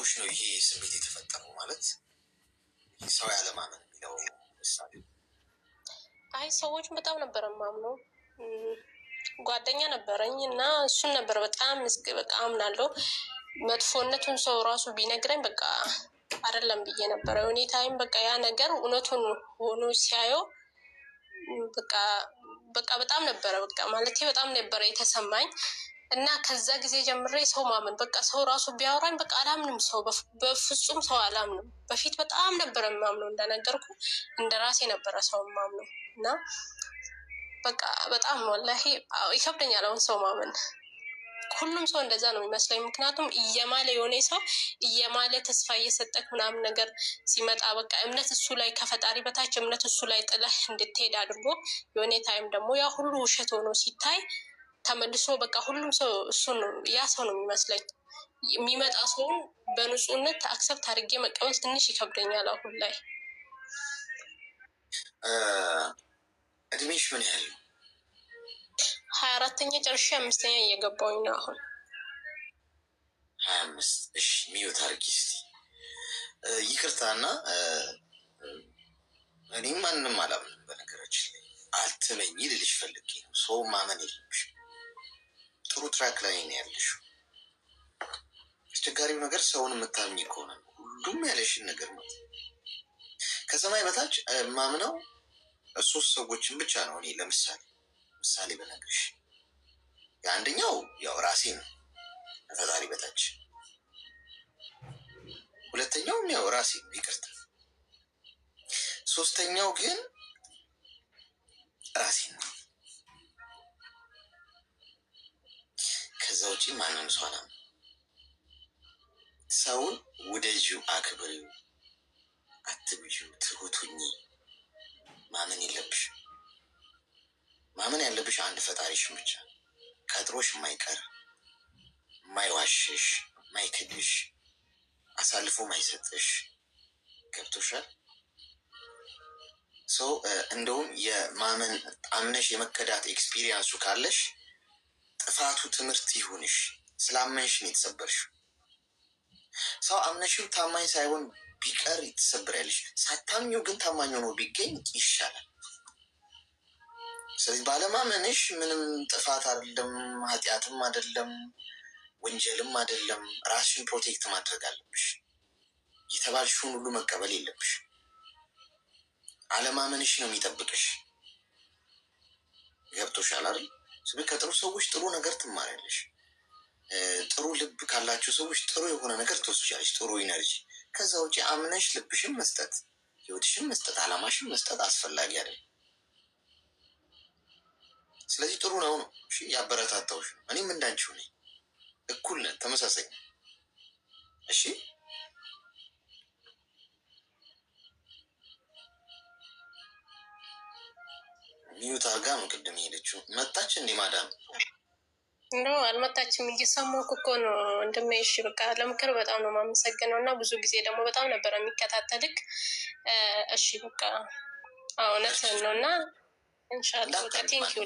ሲኖች ነው ይሄ ስሜት የተፈጠረው ማለት ሰው ያለማመን የሚለው ምሳሌ። አይ ሰዎች በጣም ነበር ማምነው። ጓደኛ ነበረኝ እና እሱን ነበር በጣም በቃ አምናለሁ። መጥፎነቱን ሰው ራሱ ቢነግረኝ በቃ አይደለም ብዬ ነበረ። ሁኔታዬም በቃ ያ ነገር እውነቱን ሆኖ ሲያየው በቃ በጣም ነበረ በቃ ማለት በጣም ነበረ የተሰማኝ። እና ከዛ ጊዜ ጀምሬ ሰው ማመን በቃ ሰው ራሱ ቢያወራኝ በቃ አላምንም። ሰው በፍጹም ሰው አላምንም። በፊት በጣም ነበረ ማምነው እንደነገርኩ እንደራሴ ነበረ ሰው ማምነው እና በቃ በጣም ወላሂ ይከብደኛል አሁን ሰው ማመን። ሁሉም ሰው እንደዛ ነው የሚመስለኝ። ምክንያቱም እየማለ የሆነ ሰው እየማለ ተስፋ እየሰጠክ ምናምን ነገር ሲመጣ በቃ እምነት እሱ ላይ ከፈጣሪ በታች እምነት እሱ ላይ ጥለህ እንድትሄድ አድርጎ የሆነ ታይም ደግሞ ያ ሁሉ ውሸት ሆኖ ሲታይ ተመልሶ በቃ ሁሉም ሰው እሱን ያ ሰው ነው የሚመስለኝ። የሚመጣ ሰውን በንጹህነት አክሰፕት አድርጌ መቀበል ትንሽ ይከብደኛል አሁን ላይ። እድሜሽ ምን ያህል ነው? 24ኛ ጨርሼ 5ኛ እየገባሁኝ ነው አሁን። 25 እሺ። ሚዩት አድርጊ እስቲ። ይቅርታና እኔ ማንንም አላምንም በነገራችን ላይ አትመኝ ልልሽ ፈልጌ ነው። ሰው ማመን የለብሽ። ጥሩ ትራክ ላይ ነው ያለሽው። አስቸጋሪው ነገር ሰውን የምታምኝ ከሆነ ነው። ሁሉም ያለሽን ነገር ነው። ከሰማይ በታች ማምነው ሶስት ሰዎችን ብቻ ነው። እኔ ምሳሌ በነገርሽ የአንደኛው ያው ራሴ ነው ከፈጣሪ በታች፣ ሁለተኛውም ያው ራሴ ነው ይቅርታ፣ ሶስተኛው ግን ራሴ ነው። ከዛ ውጪ ማንም ሰው አላምንም። ሰውን ውደጂው፣ አክብሪው፣ አትብጂው፣ ትሁቱኝ ማመን የለብሽ። ማመን ያለብሽ አንድ ፈጣሪሽን ብቻ፣ ቀጥሮሽ የማይቀር የማይዋሽሽ፣ የማይክድሽ፣ አሳልፎ ማይሰጥሽ። ገብቶሻል? ሰው እንደውም የማመን አምነሽ የመከዳት ኤክስፒሪየንሱ ካለሽ ጥፋቱ ትምህርት ይሁንሽ። ስላመንሽ ነው የተሰበርሽው። ሰው አምነሽው ታማኝ ሳይሆን ቢቀር ትሰብሪያለሽ። ሳታምኚው ግን ታማኝ ሆኖ ቢገኝ ይሻላል። ስለዚህ ባለማመንሽ ምንም ጥፋት አይደለም፣ ኃጢአትም አይደለም፣ ወንጀልም አይደለም። ራስሽን ፕሮቴክት ማድረግ አለብሽ። የተባልሽውን ሁሉ መቀበል የለብሽ። አለማመንሽ ነው የሚጠብቅሽ። ገብቶሻል አይደል? ስለዚህ ከጥሩ ሰዎች ጥሩ ነገር ትማሪያለሽ። ጥሩ ልብ ካላቸው ሰዎች ጥሩ የሆነ ነገር ትወስጃለሽ፣ ጥሩ ኢነርጂ። ከዛ ውጪ አምነሽ ልብሽን መስጠት፣ ህይወትሽን መስጠት፣ አላማሽን መስጠት አስፈላጊ አይደል? ስለዚህ ጥሩ ነው። እሺ፣ ያበረታታውሽ ነው። እኔም እንዳንቺው ነኝ። እኩል ነን፣ ተመሳሳይ። እሺ፣ ሚዩት አርጋ ነው ቅድም ሄደችው። መጣች እንዴ ማዳም? ኖ አልመጣችም። እየሰማሁህ እኮ ነው ወንድሜ። እሺ በቃ ለምክር በጣም ነው የማመሰግነው እና ብዙ ጊዜ ደግሞ በጣም ነበር የሚከታተልክ። እሺ በቃ እውነት ነው እና ኢንሻአላህ በቃ ቴንኪው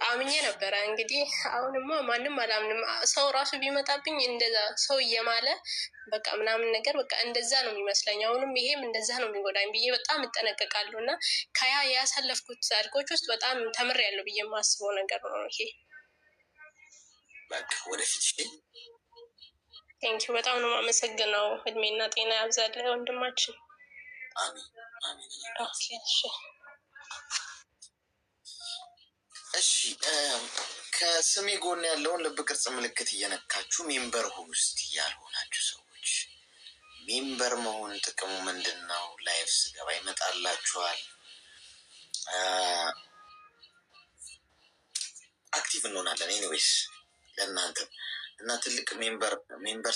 አምኜ ነበረ። እንግዲህ አሁንማ ማንም አላምንም። ሰው ራሱ ቢመጣብኝ እንደዛ ሰው እየማለ በቃ ምናምን ነገር በቃ እንደዛ ነው የሚመስለኝ። አሁንም ይሄም እንደዛ ነው የሚጎዳኝ ብዬ በጣም እጠነቀቃለሁ እና ከያ ያሳለፍኩት ታሪኮች ውስጥ በጣም ተምሬያለሁ ብዬ የማስበው ነገር ነው ይሄ። በቃ ወደፊት ቴንኪው በጣም ነው የማመሰግነው። እድሜና ጤና ያብዛልህ ወንድማችን። አሜን አሜን። ኦኬ እሺ እሺ ከስሜ ጎን ያለውን ልብ ቅርጽ ምልክት እየነካችሁ ሜምበር ሁኑ። ውስጥ ያልሆናችሁ ሰዎች ሜምበር መሆን ጥቅሙ ምንድን ነው? ላይፍ ስገባ ይመጣላችኋል። አክቲቭ እንሆናለን። ኤኒዌይስ ለእናንተ እና ትልቅ ሜምበር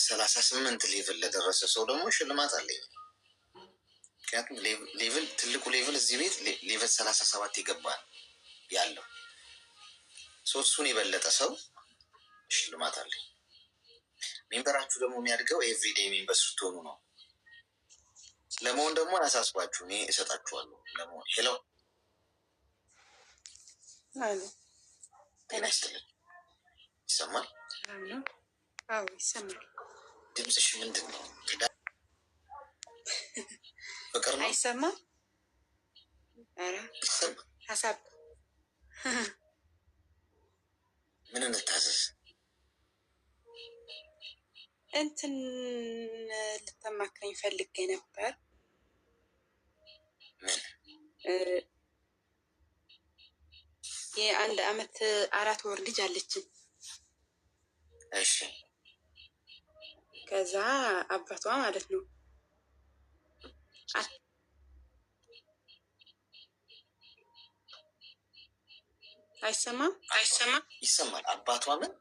38 ሌቭል ለደረሰ ሰው ደግሞ ሽልማት አለኝ። ምክንያቱም ሌቭል ትልቁ ሌቭል እዚህ ቤት ሌቭል 37 ይገባል ያለው ሶስቱን የበለጠ ሰው ሽልማት አለ። ሜምበራችሁ ደግሞ የሚያድገው ኤቭሪዴይ ሜምበር ስትሆኑ ነው። ለመሆን ደግሞ አያሳስባችሁ፣ እኔ እሰጣችኋለሁ። ለመሆን ሄሎ ጤና ይስጥልኝ። ይሰማል? አዎ ይሰማል። ድምፅሽ ምንድን ነው? ፍቅር ነው? አይሰማም? ኧረ ሀሳብ ምን እንታዘዝ? እንትን ልታማክረኝ ፈልጌ ነበር። ምን? የአንድ አመት 4 ወር ልጅ አለችን። እሺ። ከዛ አባቷ ማለት ነው አይሰማም? ይሰማል። አባቷ ምን?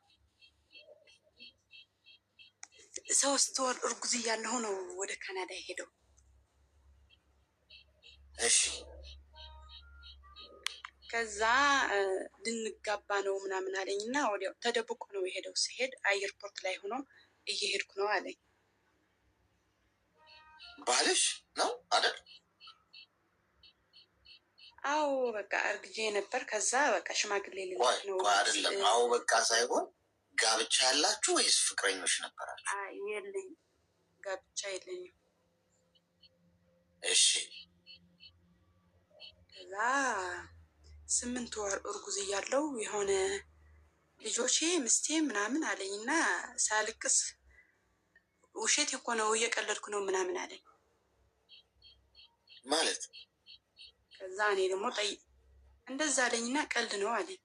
3 ወር እርጉዝ እያለሁ ነው ወደ ካናዳ የሄደው። እሺ። ከዛ ልንጋባ ነው ምናምን አለኝ እና ወዲያው ተደብቆ ነው የሄደው። ሲሄድ አየርፖርት ላይ ሆኖ እየሄድኩ ነው አለኝ። ባልሽ ነው አይደል? አዎ በቃ እርግጄ ነበር። ከዛ በቃ ሽማግሌ ልልክ ነው አይደለም። አዎ በቃ ሳይሆን ጋብቻ ያላችሁ ወይስ ፍቅረኞች ነበራችሁ? የለኝም፣ ጋብቻ የለኝም። እሺ። ከዛ 8 ወር እርጉዝ እያለው የሆነ ልጆቼ ምስቴ ምናምን አለኝ እና ሳልቅስ ውሸት እኮ ነው እየቀለድኩ ነው ምናምን አለኝ ማለት። ከዛ እኔ ደግሞ እንደዛ አለኝና ቀልድ ነው አለኝ።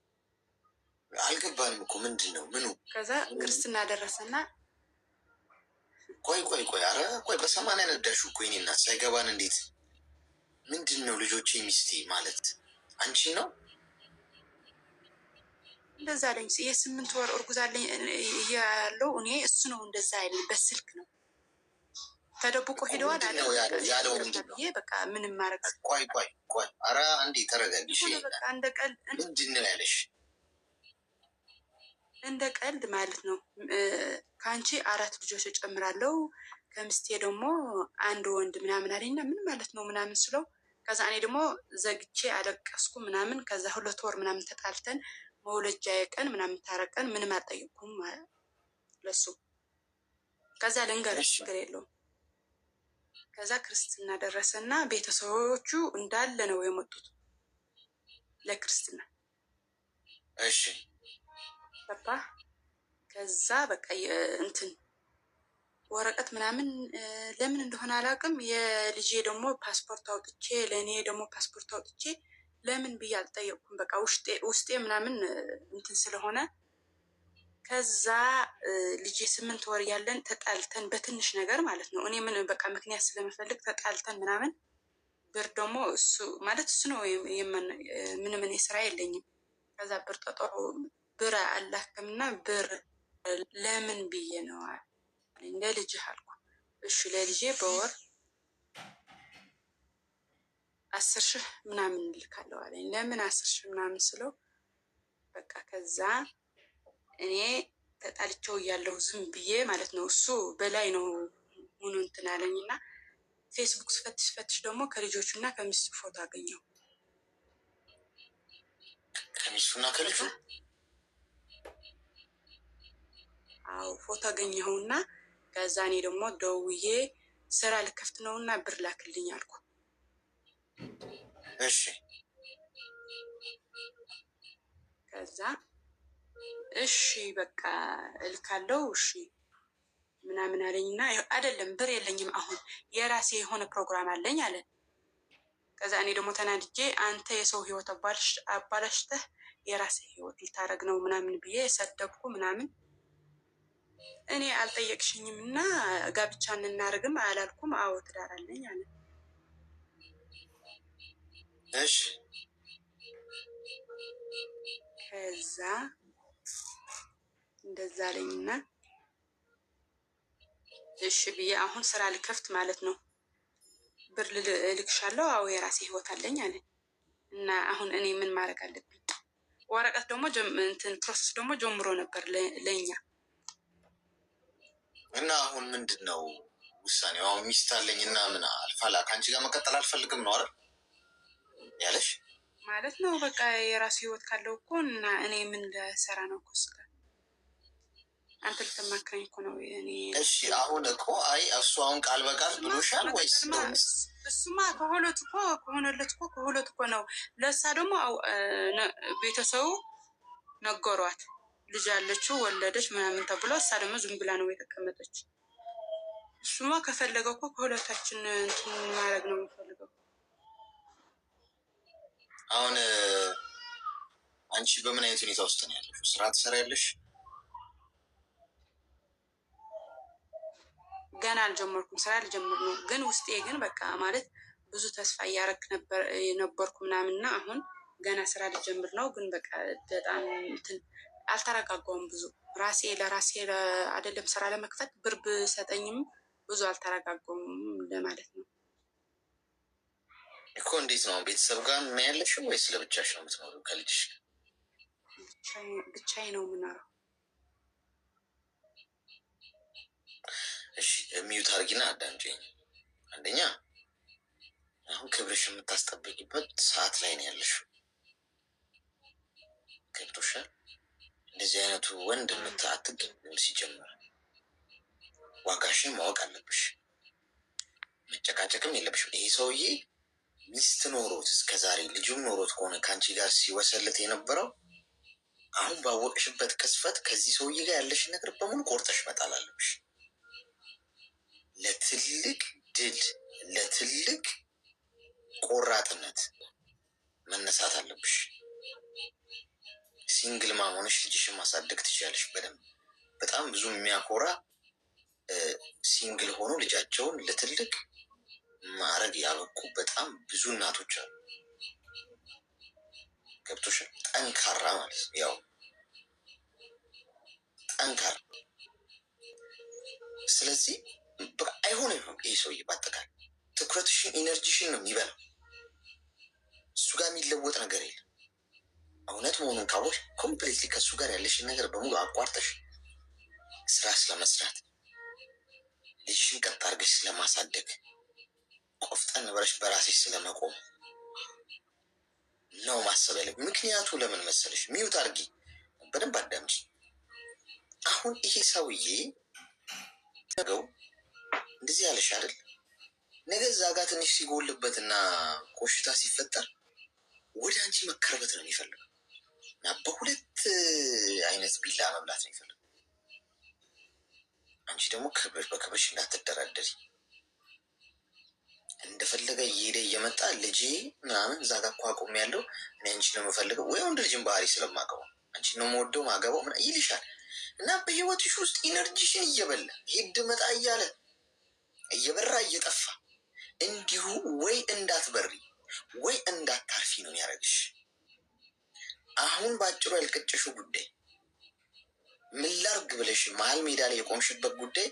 አልገባንም እኮ ምንድን ነው ምኑ? ከዛ ክርስትና ደረሰና ቆይ አረ ቆይ በሰማንያ ነዳሹ እኮ የእኔ እናት ሳይገባን እንዴት? ምንድን ነው ልጆቼ ሚስቴ ማለት አንቺ ነው? እንደዛ አለኝ። የ8 ወር እርጉዝ አለኝ ያለው እኔ እሱ ነው እንደዛ አይለኝ። በስልክ ነው ተደብቆ ሄደዋል አለ ያለው ምንድን ነው? በቃ ምንም ማድረግ ቆይ አረ አንዴ ተረጋግሽ። በቃ እንደ ቀልድ ምንድን ነው ያለሽ? እንደ ቀልድ ማለት ነው። ከአንቺ 4 ልጆች እጨምራለሁ ከምስቴ ደግሞ 1 ወንድ ምናምን አለኝና ምን ማለት ነው ምናምን ስለው፣ ከዛ እኔ ደግሞ ዘግቼ አለቀስኩ ምናምን። ከዛ 2 ወር ምናምን ተጣልተን መውለጃ የቀን ምናምን ታረቀን። ምንም አልጠየቅኩም ለሱ። ከዛ ልንገርሽ ችግር የለውም። ከዛ ክርስትና ደረሰና ቤተሰቦቹ እንዳለ ነው የመጡት ለክርስትና። እሺ በቃ ከዛ በቃ እንትን ወረቀት ምናምን ለምን እንደሆነ አላውቅም። የልጄ ደግሞ ፓስፖርት አውጥቼ ለእኔ ደግሞ ፓስፖርት አውጥቼ ለምን ብዬ አልጠየቅኩም። በቃ ውስጤ ምናምን እንትን ስለሆነ ከዛ ልጄ 8 ወር ያለን ተጣልተን በትንሽ ነገር ማለት ነው። እኔ ምን በቃ ምክንያት ስለምፈልግ ተጣልተን ምናምን ብር ደግሞ እሱ ማለት እሱ ነው ምንም እኔ ስራ የለኝም። ከዛ ብር ጠጠሮ ብር አላክምና ብር ለምን ብዬ ነው ለልጅህ አልኩ። እሺ ለልጄ በወር 10,000 ምናምን ልካለው አለኝ። ለምን 10,000 ምናምን ስለው በቃ ከዛ እኔ ተጣልቸው እያለሁ ዝም ብዬ ማለት ነው። እሱ በላይ ነው ሆኖ እንትን አለኝ እና ፌስቡክ ስፈትሽ ደግሞ ከልጆቹ እና ከሚስቱ ፎቶ አገኘው። ከሚስቱና ከልጁ? አዎ ፎቶ አገኘሁና ከዛ እኔ ደግሞ ደውዬ ስራ ልከፍት ነውና ብር ላክልኝ አልኩ። እሺ ከዛ እሺ በቃ እልካለው እሺ ምናምን አለኝና አይደለም ብር የለኝም አሁን የራሴ የሆነ ፕሮግራም አለኝ አለ። ከዛ እኔ ደግሞ ተናድጄ አንተ የሰው ህይወት አባላሽተህ የራሴ ህይወት ልታረግ ነው ምናምን ብዬ ሰደብኩ ምናምን። እኔ አልጠየቅሽኝም እና ጋብቻ እናርግም አላልኩም። አዎ ትዳር አለኝ አለ። እሺ ከዛ እንደዛ አለኝና እሺ ብዬ አሁን ስራ ልከፍት ማለት ነው። ብር ልክሻለሁ። አዎ የራሴ ህይወት አለኝ አለ እና አሁን እኔ ምን ማድረግ አለብኝ? ወረቀት ደግሞ እንትን ፕሮሰስ ደግሞ ጀምሮ ነበር ለኛ እና አሁን ምንድን ነው ውሳኔው? አሁን ሚስት አለኝ እና ምን አልፋላ ከአንቺ ጋር መቀጠል አልፈልግም ነው አይደል ያለሽ ማለት ነው። በቃ የራሱ ህይወት ካለው እኮ እና እኔ ምን ለሰራ ነው እኮ አንተ ልትማክረኝ እኮ ነው እኔ። እሺ አሁን እኮ አይ እሱ አሁን ቃል በቃል ብሎሻል ወይስ? እሱማ ከሁለት እኮ ከሆነለት እኮ ከሁለት እኮ ነው። ለእሳ ደግሞ ቤተሰቡ ነገሯት ልጅ ያለችው ወለደች ምናምን ተብሎ፣ እሳ ደግሞ ዝም ብላ ነው የተቀመጠች። እሱማ ከፈለገ እኮ ከሁለታችን እንትን ማድረግ ነው የሚፈልገው። አሁን አንቺ በምን አይነት ሁኔታ ውስጥ ነው ያለሽው? ስራ ትሰሪያለሽ? ገና አልጀመርኩም፣ ስራ ልጀምር ነው። ግን ውስጤ ግን በቃ ማለት ብዙ ተስፋ እያረክ ነበርኩ ምናምንና አሁን ገና ስራ ልጀምር ነው። ግን በቃ በጣም እንትን አልተረጋጋውም። ብዙ ራሴ ለራሴ አይደለም ስራ ለመክፈት ብር ብሰጠኝም ብዙ አልተረጋጋውም ለማለት ነው እኮ። እንዴት ነው ቤተሰብ ጋር ነው ያለሽው ወይስ ለብቻሽ ነው የምትኖሪው ከልጅሽ? ብቻዬ ነው የምኖረው። እሺ ሚዩት አድርጊና አዳምጪኝ። አንደኛ አሁን ክብርሽ የምታስጠብቂበት ሰዓት ላይ ነው ያለሽው። ገብቶሻል? እንደዚህ አይነቱ ወንድ አትገኝም። ሲጀምር ዋጋሽን ማወቅ አለብሽ። መጨቃጨቅም የለብሽም። ይሄ ሰውዬ ሚስት ኖሮት እስከዛሬ ልጁም ኖሮት ከሆነ ከአንቺ ጋር ሲወሰልት የነበረው አሁን ባወቅሽበት ቅስፈት ከዚህ ሰውዬ ጋር ያለሽን ነገር በሙሉ ቆርጠሽ መጣል አለብሽ። ለትልቅ ድል፣ ለትልቅ ቆራጥነት መነሳት አለብሽ። ሲንግል ማም ሆነሽ ልጅሽን ማሳደግ ትችላለሽ በደንብ። በጣም ብዙ የሚያኮራ ሲንግል ሆኖ ልጃቸውን ለትልቅ ማዕረግ ያበቁ በጣም ብዙ እናቶች አሉ። ገብቶሻል? ጠንካራ ማለት ያው ጠንካራ። ስለዚህ በቃ አይሆንም። ይህ ሰውዬ በአጠቃላይ ትኩረትሽን ኢነርጂሽን ነው የሚበላው። እሱ ጋር የሚለወጥ ነገር የለም። እውነት መሆኑን ካወቅሽ ኮምፕሊትሊ ከእሱ ጋር ያለሽን ነገር በሙሉ አቋርጠሽ ስራ ስለመስራት ልጅሽን ቀጥ አድርገሽ ስለማሳደግ ቆፍጠን ብለሽ በራስሽ ስለመቆም ነው ማሰብ ያለብሽ። ምክንያቱ ለምን መሰለሽ? ሚዩት አድርጊ፣ በደንብ አዳምጪ። አሁን ይሄ ሰውዬ ነገው እንደዚህ ያለሽ አይደል? ነገ እዛ ጋር ትንሽ ሲጎልበትና ቆሽታ ሲፈጠር ወደ አንቺ መከርበት ነው የሚፈልገው እና በሁለት አይነት ቢላ መብላት ነው የሚፈልገው። አንቺ ደግሞ በክብርሽ እንዳትደራደሪ። እንደፈለገ እየሄደ እየመጣ ልጄ ምናምን እዛ ጋር እኮ አቁም ያለው እኔ አንቺ ነው የምፈልገው ወይ ወንድ ልጅን ባህሪ ስለማገባው አንቺ ነው የምወደው ማገባው ምን ይልሻል። እና በህይወትሽ ውስጥ ኢነርጂሽን እየበላ ሄድ መጣ እያለ እየበራ እየጠፋ እንዲሁ ወይ እንዳትበሪ ወይ እንዳታርፊ ነው ያደረግሽ። አሁን በአጭሩ ያልቀጨሽው ጉዳይ ምን ላድርግ ብለሽ መሀል ሜዳ ላይ የቆምሽበት ጉዳይ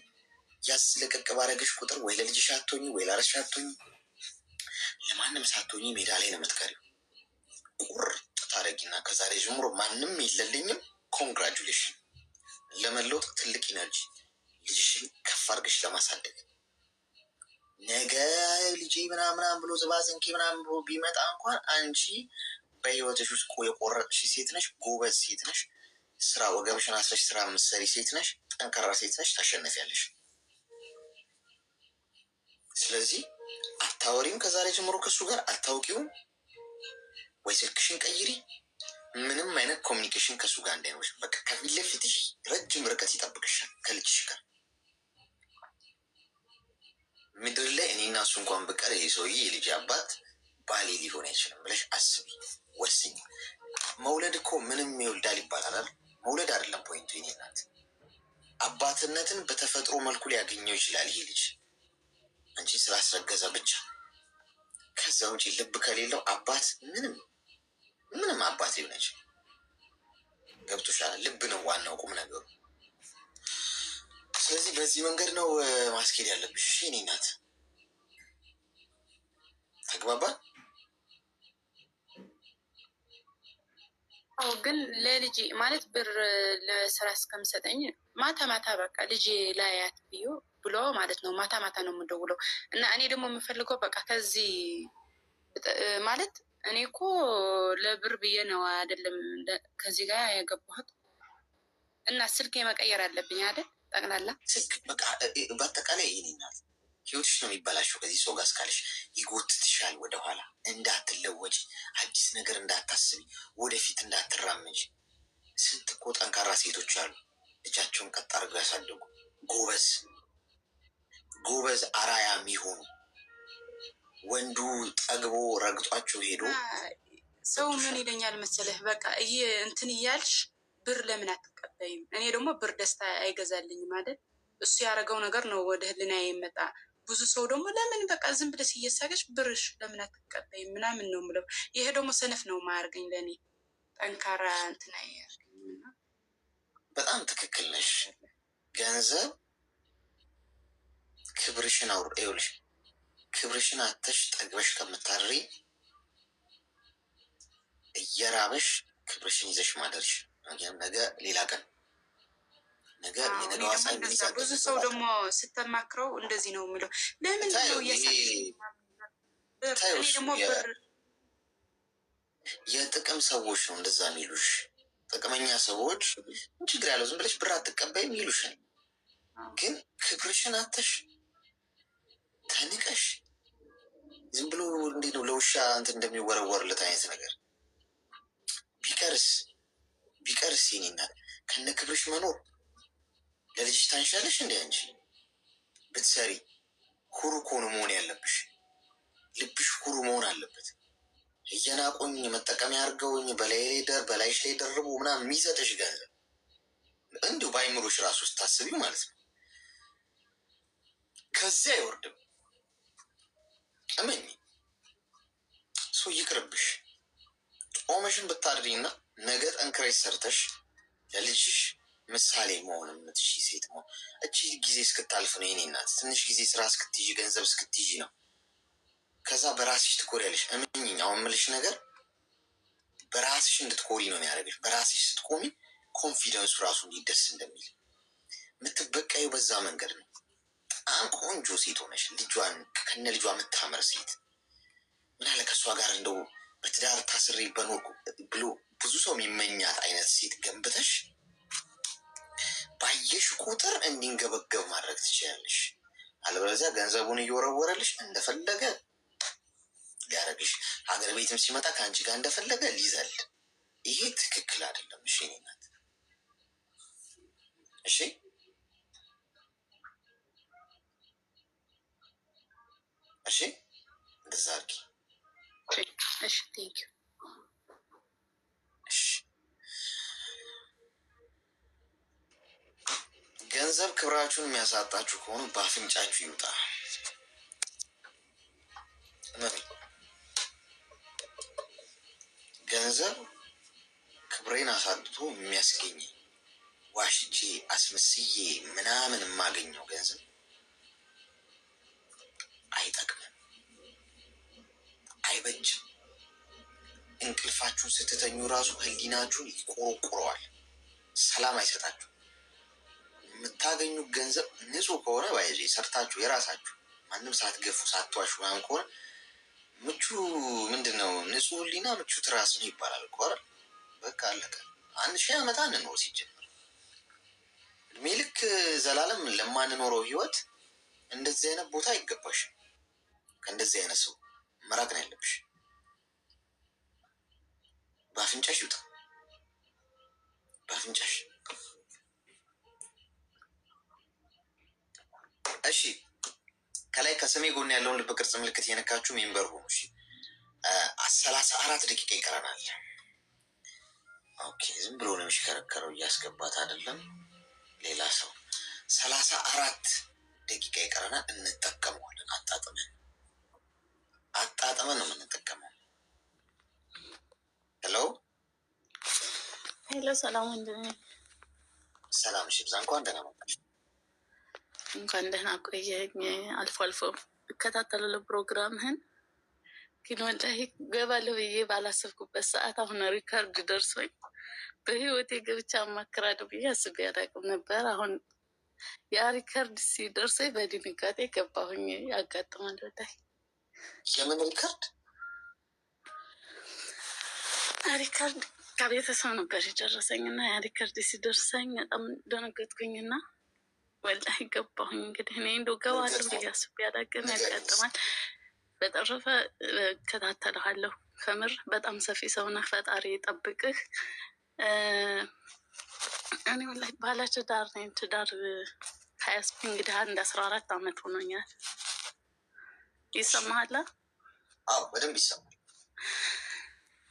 ያስለቀቅ ባረግሽ ቁጥር ወይ ለልጅሽ አትሆኚ ወይ ለራስሽ አትሆኚ ለማንም ሳትሆኚ ሜዳ ላይ ነው የምትቀሪው። ቁርጥ ታደርጊና ከዛሬ ጀምሮ ማንም የለልኝም ኮንግራጁሌሽን ለመለወጥ ትልቅ ኢነርጂ ልጅሽን ከፍ አድርገሽ ለማሳደግ ነገ ልጄ ምናምን ብሎ ዝባዝንኬ ምናምን ብሎ ቢመጣ እንኳን አንቺ በህይወትሽ ውስጥ የቆረጥሽ ሴት ነሽ፣ ጎበዝ ሴት ነሽ፣ ስራ ወገብሽን አስረሽ ስራ የምትሰሪ ሴት ነሽ፣ ጠንካራ ሴት ነሽ፣ ታሸነፊያለሽ። ስለዚህ አታወሪም፣ ከዛሬ ጀምሮ ከሱ ጋር አታውቂውም ወይ ስልክሽን ቀይሪ። ምንም አይነት ኮሚኒኬሽን ከሱ ጋር እንዳይኖርሽ። በቃ ከፊት ለፊትሽ ረጅም ርቀት ይጠብቅሻል ከልጅሽ ጋር። ምድር ላይ እኔና እሱ እንኳን ብቀር ይሄ ሰውዬ የልጅ አባት ባሌ ሊሆን አይችልም ብለሽ አስቢ፣ ወስኝ። መውለድ እኮ ምንም ይወልዳል ይባላል። መውለድ አይደለም ፖይንቱ። የኔ ናት አባትነትን በተፈጥሮ መልኩ ሊያገኘው ይችላል ይሄ ልጅ አንቺ ስላስረገዘ ብቻ። ከዛ ውጪ ልብ ከሌለው አባት ምንም አባት ሊሆን አይችልም። ገብቶሻል? ልብ ነው ዋናው ቁም ነገሩ። ስለዚህ በዚህ መንገድ ነው ማስኬድ ያለብሽ። የኔ ናት ተግባባን? አዎ፣ ግን ለልጅ ማለት ብር ለስራ እስከምሰጠኝ ማታ ማታ በቃ ልጅ ላያት ብሎ ማለት ነው። ማታ ማታ ነው የምደውለው እና እኔ ደግሞ የምፈልገው በቃ ከዚህ ማለት እኔ እኮ ለብር ብዬ ነው አይደለም ከዚህ ጋር ያገባሁት። እና ስልክ የመቀየር አለብኝ አይደል? ጠቅላላ ስልክ በቃ በአጠቃላይ ይህንናል ህይወትሽ ነው የሚበላሸው። ከዚህ ሰው ጋር እስካለሽ ይጎትትሻል ወደኋላ፣ እንዳትለወጭ፣ አዲስ ነገር እንዳታስቢ፣ ወደፊት እንዳትራመጅ። ስንት እኮ ጠንካራ ሴቶች አሉ ልጃቸውን ቀጥ አድርገው ያሳደጉ ጎበዝ ጎበዝ አራያ የሚሆኑ ወንዱ ጠግቦ ረግጧቸው ሄዶ ሰው ምን ይለኛል መሰለህ? በቃ ይህ እንትን እያልሽ ብር ለምን አትቀበይም? እኔ ደግሞ ብር ደስታ አይገዛልኝም አይደል? እሱ ያደረገው ነገር ነው ወደ ህልና የመጣ። ብዙ ሰው ደግሞ ለምን በቃ ዝም ብለሽ እየሳገች ብርሽ ለምን አትቀበይም ምናምን ነው የምለው። ይሄ ደግሞ ሰነፍ ነው ማያርገኝ፣ ለእኔ ጠንካራ እንትን አያርገኝና። በጣም ትክክል ነሽ። ገንዘብ ክብርሽን ይኸውልሽ፣ ክብርሽን አተሽ ጠግበሽ ከምታድሪ እየራበሽ ክብርሽን ይዘሽ ማደርሽ ነገ ሌላ ቀን ነገ የነገዋ ብዙ ሰው ደግሞ ስተማክረው እንደዚህ ነው የሚለው። ለምን ነው ደግሞ የጥቅም ሰዎች ነው እንደዛ የሚሉሽ። ጥቅመኛ ሰዎች ችግር ያለው ዝም ብለሽ ብር አትቀበይም ይሉሻል። ግን ክብርሽን አተሽ ተንቀሽ ዝም ብሎ እንዴት ነው ለውሻ እንትን እንደሚወረወርለት አይነት ነገር ቢቀርስ ይኔናል ከነ ክብርሽ መኖር ለልጅሽ ታንሻለሽ። እንደ አንቺ ብትሰሪ ኩሩ ኮኑ መሆን ያለብሽ። ልብሽ ኩሩ መሆን አለበት። እየናቁኝ መጠቀሚያ አድርገውኝ በላይሽ ላይ ደርቡ ምናምን የሚሰጥሽ ገንዘብ እንዲሁ በአይምሮሽ ራሱ ስታስቢው ማለት ነው ከዚያ አይወርድም። እመኝ ሰው ይቅርብሽ። ጾመሽን ብታድሪና ነገ ጠንክረሽ ሰርተሽ ለልጅሽ ምሳሌ መሆን የምትሺ ሴት መሆን። እቺ ጊዜ እስክታልፍ ነው የኔ እናት። ትንሽ ጊዜ ስራ እስክትይዥ ገንዘብ እስክትይዥ ነው። ከዛ በራስሽ ትኮሪያለሽ። እምኝኝ አሁን የምልሽ ነገር በራስሽ እንድትኮሪ ነው የሚያደርግሽ። በራስሽ ስትቆሚ ኮንፊደንሱ ራሱ እንዲደስ እንደሚል የምትበቃዩ በዛ መንገድ ነው። በጣም ቆንጆ ሴት ሆነሽ ልጇን ከነ ልጇ የምታምር ሴት ምናለ ከእሷ ጋር እንደው በትዳር ታስሬ በኖርኩ ብሎ ብዙ ሰው የሚመኛት አይነት ሴት ገንብተሽ ባየሽ ቁጥር እንዲንገበገብ ማድረግ ትችላለሽ። አለበለዚያ ገንዘቡን እየወረወረልሽ እንደፈለገ ሊያረግሽ፣ ሀገር ቤትም ሲመጣ ከአንቺ ጋር እንደፈለገ ሊዘል። ይሄ ትክክል አይደለም። እሺ እኔ ናት። እሺ እሺ እንደዛ አድርጊ። እሺ ቴንኪው። ገንዘብ ክብራችሁን የሚያሳጣችሁ ከሆኑ በአፍንጫችሁ ይውጣ። ገንዘብ ክብሬን አሳጥቶ የሚያስገኝ ዋሽቼ አስመስዬ ምናምን የማገኘው ገንዘብ አይጠቅምም፣ አይበጅም። እንቅልፋችሁን ስትተኙ ራሱ ህሊናችሁን ይቆረቁረዋል፣ ሰላም አይሰጣችሁ። የምታገኙት ገንዘብ ንጹህ ከሆነ ባይዜ ሰርታችሁ የራሳችሁ ማንም ሳትገፉ ሳትዋሹ ምናምን ከሆነ ምቹ ምንድን ነው ንጹህ ህሊና ምቹ ትራስ ነው ይባላል እኮ አይደል? በቃ አለቀ። 1000 ዓመት አንኖር ሲጀምር እድሜ ልክ ዘላለም ለማንኖረው ህይወት እንደዚህ አይነት ቦታ አይገባሽም። ከእንደዚህ አይነት ሰው መራቅ ነው ያለብሽ። በአፍንጫሽ ይውጣ፣ በአፍንጫሽ። እሺ ከላይ ከስሜ ጎን ያለውን ልብ ቅርጽ ምልክት የነካችሁ ሜምበር ሆኑ። እሺ 34 ደቂቃ ይቀረናል። ኦኬ ዝም ብሎ ነው የሚሽከረከረው፣ እያስገባት አይደለም ሌላ ሰው። 34 ደቂቃ ይቀረናል። እንጠቀመዋለን። አጣጥመን ነው የምንጠቀመው። ሄሎ ሰላም ወንድሜ። ሰላም። እሺ ብዛ እንኳን ደህና መጣሽ። እንኳን ደህና ቆየኝ። አልፎ አልፎ እከታተላለሁ ፕሮግራምህን፣ ግን ወላሂ ገባለሁ ብዬ ባላሰብኩበት ሰዓት አሁን ሪካርድ ደርሶኝ በህይወቴ ገብቻ አማክራለሁ ብዬ አስቤ አላውቅም ነበር። አሁን ያ ሪካርድ ሲደርሰኝ በድንጋጤ ገባሁኝ። ያጋጥማል ወላሂ። የምን ሪካርድ? ሪካርድ ከቤተሰብ ነበር የደረሰኝና ያ ሪከርድ ሲደርሰኝ በጣም ደነገጥኩኝና ወላሂ ገባሁኝ። እንግዲህ እኔ እንደው ገባለሁ ብዬ አስቤ አላቅም፣ ያጋጥማል። በተረፈ እከታተልሃለሁ። ከምር በጣም ሰፊ ሰው ነህ፣ ፈጣሪ ይጠብቅህ። እኔ ወላሂ ባለ ትዳር ነኝ። ትዳር ከያዝኩ እንግዲህ 14 ዓመት ሆኖኛል። ይሰማሃል? አዎ በደንብ ይሰማል።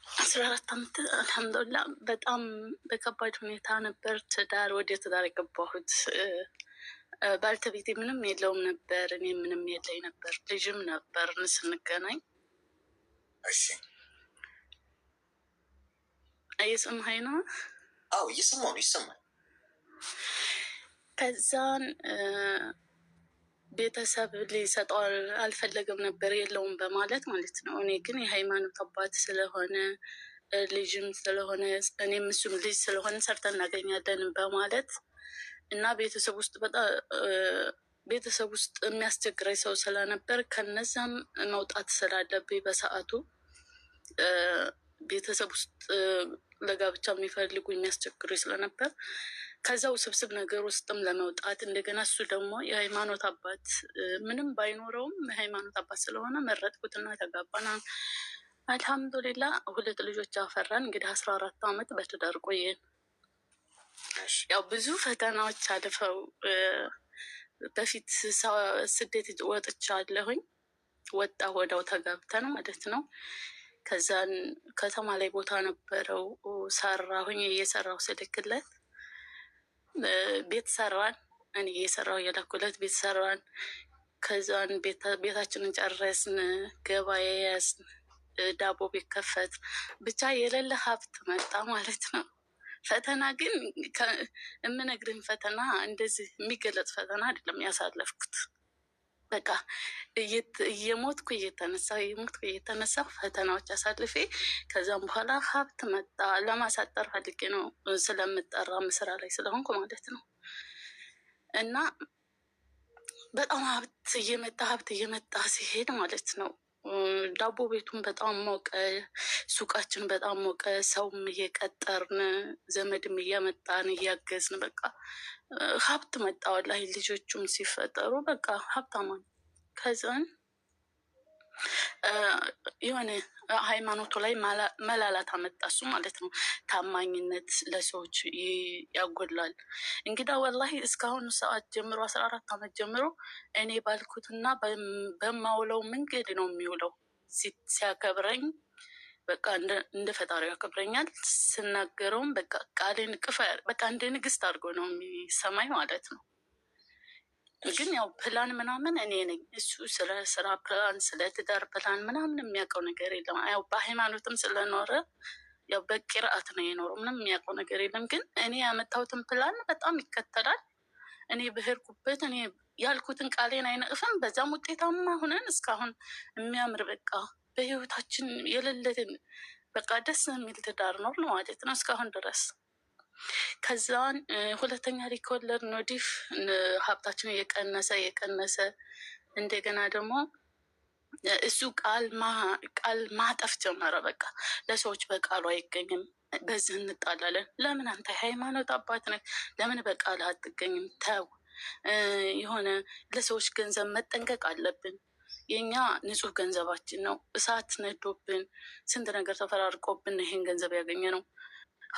14 ዓመት አልሐምዱሊላህ። በጣም በከባድ ሁኔታ ነበር ወደ ትዳር የገባሁት። ባልተቤቴ ምንም የለውም ነበር፣ እኔ ምንም የለኝ ነበር። ልጅም ነበር ስንገናኝ። እሺ እየሰማኸኝ ነው? አዎ እየሰማሁ ነው፣ ይሰማል። ከዛን ቤተሰብ ሊሰጠው አልፈለገም ነበር፣ የለውም በማለት ማለት ነው። እኔ ግን የሃይማኖት አባት ስለሆነ ልጅም ስለሆነ እኔም እሱም ልጅ ስለሆነ ሰርተን እናገኛለን በማለት እና ቤተሰብ ውስጥ የሚያስቸግረኝ ሰው ስለነበር ከነዛም መውጣት ስላለብኝ በሰዓቱ ቤተሰብ ውስጥ ለጋብቻ የሚፈልጉ የሚያስቸግሩኝ ስለነበር ከዛ ውስብስብ ነገር ውስጥም ለመውጣት እንደገና እሱ ደግሞ የሃይማኖት አባት ምንም ባይኖረውም የሃይማኖት አባት ስለሆነ መረጥኩትና ተጋባና አልሐምዱሊላ 2 ልጆች አፈራን። እንግዲህ 14 ዓመት በትዳር ቆየን። ያው ብዙ ፈተናዎች አልፈው በፊት ስደት ወጥቻለሁኝ። ወጣ ወዳው ተጋብተን ማለት ነው። ከዛን ከተማ ላይ ቦታ ነበረው ሰራሁኝ። እየሰራሁ ስልክለት ቤት ሰራን። እኔ እየሰራሁ የላኩለት ቤት ሰራን። ከዛን ቤታችንን ጨረስን፣ ገበያ ያዝን፣ ዳቦ ቤት ከፈት። ብቻ የሌለ ሀብት መጣ ማለት ነው። ፈተና ግን የምነግርህን ፈተና እንደዚህ የሚገለጽ ፈተና አይደለም ያሳለፍኩት። በቃ እየሞትኩ እየተነሳሁ ፈተናዎች አሳልፌ ከዛም በኋላ ሀብት መጣ። ለማሳጠር ፈልጌ ነው ስለምጠራ ስራ ላይ ስለሆንኩ ማለት ነው። እና በጣም ሀብት እየመጣ ሲሄድ ማለት ነው ዳቦ ቤቱን በጣም ሞቀ፣ ሱቃችን በጣም ሞቀ። ሰውም እየቀጠርን ዘመድም እያመጣን እያገዝን በቃ ሀብት መጣ። ወላሂ ልጆቹም ሲፈጠሩ በቃ ሀብታማን። ከዛን የሆነ ሃይማኖቱ ላይ መላላት አመጣ እሱ ማለት ነው። ታማኝነት ለሰዎች ያጎላል። እንግዳ ወላሂ እስካሁኑ ሰዓት ጀምሮ 14 ዓመት ጀምሮ እኔ ባልኩትና በማውለው መንገድ ነው የሚውለው። ሲያከብረኝ በቃ እንደ ፈጣሪ ያከብረኛል። ስናገረውም በቃ ቃሌን በቃ እንደ ንግስት አድርጎ ነው የሚሰማኝ ማለት ነው። ግን ያው ፕላን ምናምን እኔ ነኝ። እሱ ስለ ስራ ፕላን፣ ስለ ትዳር ፕላን ምናምን የሚያውቀው ነገር የለም። ያው በሃይማኖትም ስለኖረ ያው በቂርአት ነው የኖረው። ምንም የሚያውቀው ነገር የለም። ግን እኔ ያመጣሁትን ፕላን በጣም ይከተላል። እኔ ብሄርኩበት እኔ ያልኩትን ቃሌን አይነቅፍም። በዛም ውጤታማ ሁነን እስካሁን የሚያምር በቃ በህይወታችን የሌለትን በቃ ደስ የሚል ትዳር ኖር ነው ማለት ነው እስካሁን ድረስ። ከዛን ሁለተኛ ሊከወለድ ወዲህ ሀብታችን እየቀነሰ እንደገና ደግሞ እሱ ቃል ማጠፍ ጀመረ። በቃ ለሰዎች በቃሉ አይገኝም። በዚህ እንጣላለን። ለምን አንተ ሃይማኖት አባት ነህ? ለምን በቃል አትገኝም? ተው። የሆነ ለሰዎች ገንዘብ መጠንቀቅ አለብን። የኛ ንጹህ ገንዘባችን ነው። እሳት ነዶብን ስንት ነገር ተፈራርቆብን ይሄን ገንዘብ ያገኘ ነው።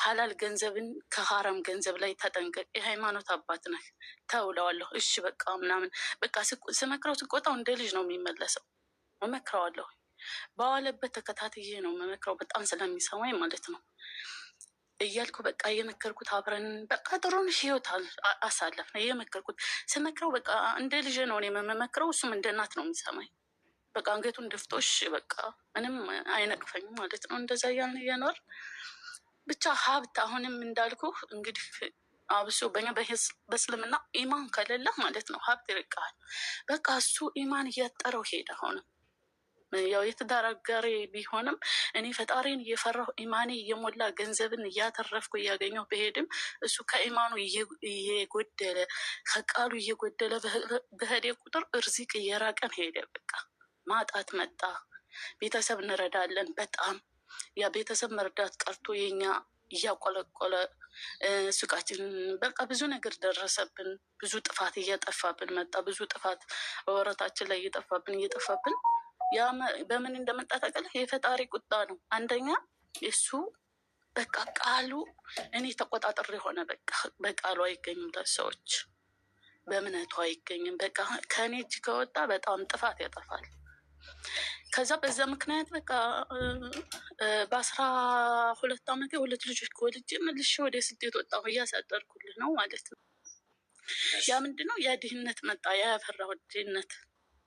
ሀላል ገንዘብን ከሀራም ገንዘብ ላይ ተጠንቀቅ። የሃይማኖት አባት ነህ፣ ተውለዋለሁ። እሺ በቃ ምናምን በቃ ስመክረው ስቆጣው እንደ ልጅ ነው የሚመለሰው። እመክረዋለሁ። በዋለበት ተከታትዬ ነው መመክረው፣ በጣም ስለሚሰማኝ ማለት ነው እያልኩ በቃ እየመከርኩት አብረን በቃ ጥሩን ህይወት አሳለፍ ነው እየመከርኩት። ስመክረው በቃ እንደ ልጅ ነው እኔ የምመክረው፣ እሱም እንደ እናት ነው የሚሰማኝ። በቃ አንገቱን ደፍቶሽ በቃ ምንም አይነቅፈኝም ማለት ነው። እንደዛ እያልን እየኖር ብቻ ሀብት አሁንም እንዳልኩ እንግዲህ አብሶ በኛ በእስልምና ኢማን ከሌለ ማለት ነው ሀብት ይርቃል። በቃ እሱ ኢማን እያጠረው ሄደ። አሁንም ያው የትዳር አጋሪ ቢሆንም እኔ ፈጣሪን እየፈራሁ ኢማኔ እየሞላ ገንዘብን እያተረፍኩ እያገኘሁ በሄድም እሱ ከኢማኑ እየጎደለ ከቃሉ እየጎደለ በሄደ ቁጥር እርዚቅ እየራቀን ሄደ። በቃ ማጣት መጣ። ቤተሰብ እንረዳለን በጣም ያ ቤተሰብ መርዳት ቀርቶ የኛ እያቆለቆለ ሱቃችን በቃ ብዙ ነገር ደረሰብን። ብዙ ጥፋት እየጠፋብን መጣ። ብዙ ጥፋት ወረታችን ላይ እየጠፋብን ያ በምን እንደመጣ ታውቃለህ? የፈጣሪ ቁጣ ነው። አንደኛ እሱ በቃ ቃሉ እኔ ተቆጣጠር የሆነ በቃ በቃሉ አይገኙም ሰዎች፣ በእምነቱ አይገኝም። በቃ ከእኔ እጅ ከወጣ በጣም ጥፋት ያጠፋል። ከዛ በዛ ምክንያት በቃ በ12 ዓመቴ 2 ልጆች ወልጄ መልሼ ወደ ስደት ወጣሁ። እያሳደርኩልህ ነው ማለት ነው። ያ ምንድነው? ያ ድህነት መጣ። ያ ያፈራሁት ድህነት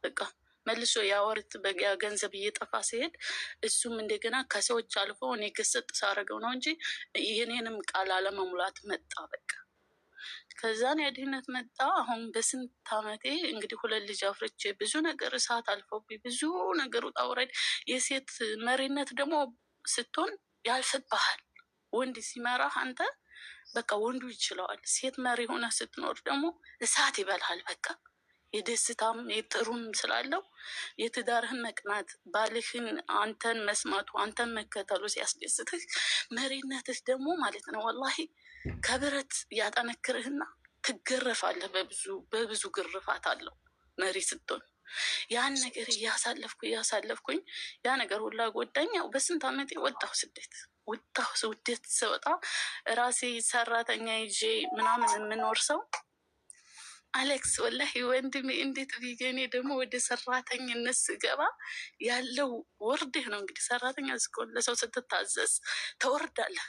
በቃ መልሶ ያወርት በያ ገንዘብ እየጠፋ ሲሄድ እሱም እንደገና ከሰዎች አልፎ እኔ ገሰጥ ሳረገው ነው እንጂ የኔንም ቃል አለመሙላት መጣ በቃ። ከዛን የድህነት መጣ። አሁን በስንት ዓመቴ እንግዲህ 2 ልጅ አፍርቼ ብዙ ነገር እሳት አልፎብኝ ብዙ ነገር ውጣ ውረድ። የሴት መሪነት ደግሞ ስትሆን ያልፍብሃል። ወንድ ሲመራህ አንተ በቃ ወንዱ ይችለዋል። ሴት መሪ ሆነ ስትኖር ደግሞ እሳት ይበልሃል በቃ። የደስታም የጥሩም ስላለው የትዳርህን መቅናት ባልህን አንተን መስማቱ አንተን መከተሉ ሲያስደስትህ፣ መሪነትህ ደግሞ ማለት ነው ወላሂ ከብረት ያጠነክርህና ትገረፋለህ። በብዙ ግርፋት አለው መሪ ስትሆን። ያን ነገር እያሳለፍኩኝ ያ ነገር ሁላ ጎዳኝ። ያው በስንት ዓመቴ ወጣሁ ስደት ስወጣ ራሴ ሰራተኛ ይዤ ምናምን የምኖር ሰው አሌክስ ወላሂ ወንድሜ እንዴት ብዬ እኔ ደግሞ ወደ ሰራተኝነት ስገባ ያለው ወርድህ ነው እንግዲህ። ሰራተኛ እስከሆን ለሰው ስትታዘዝ ተወርዳለህ።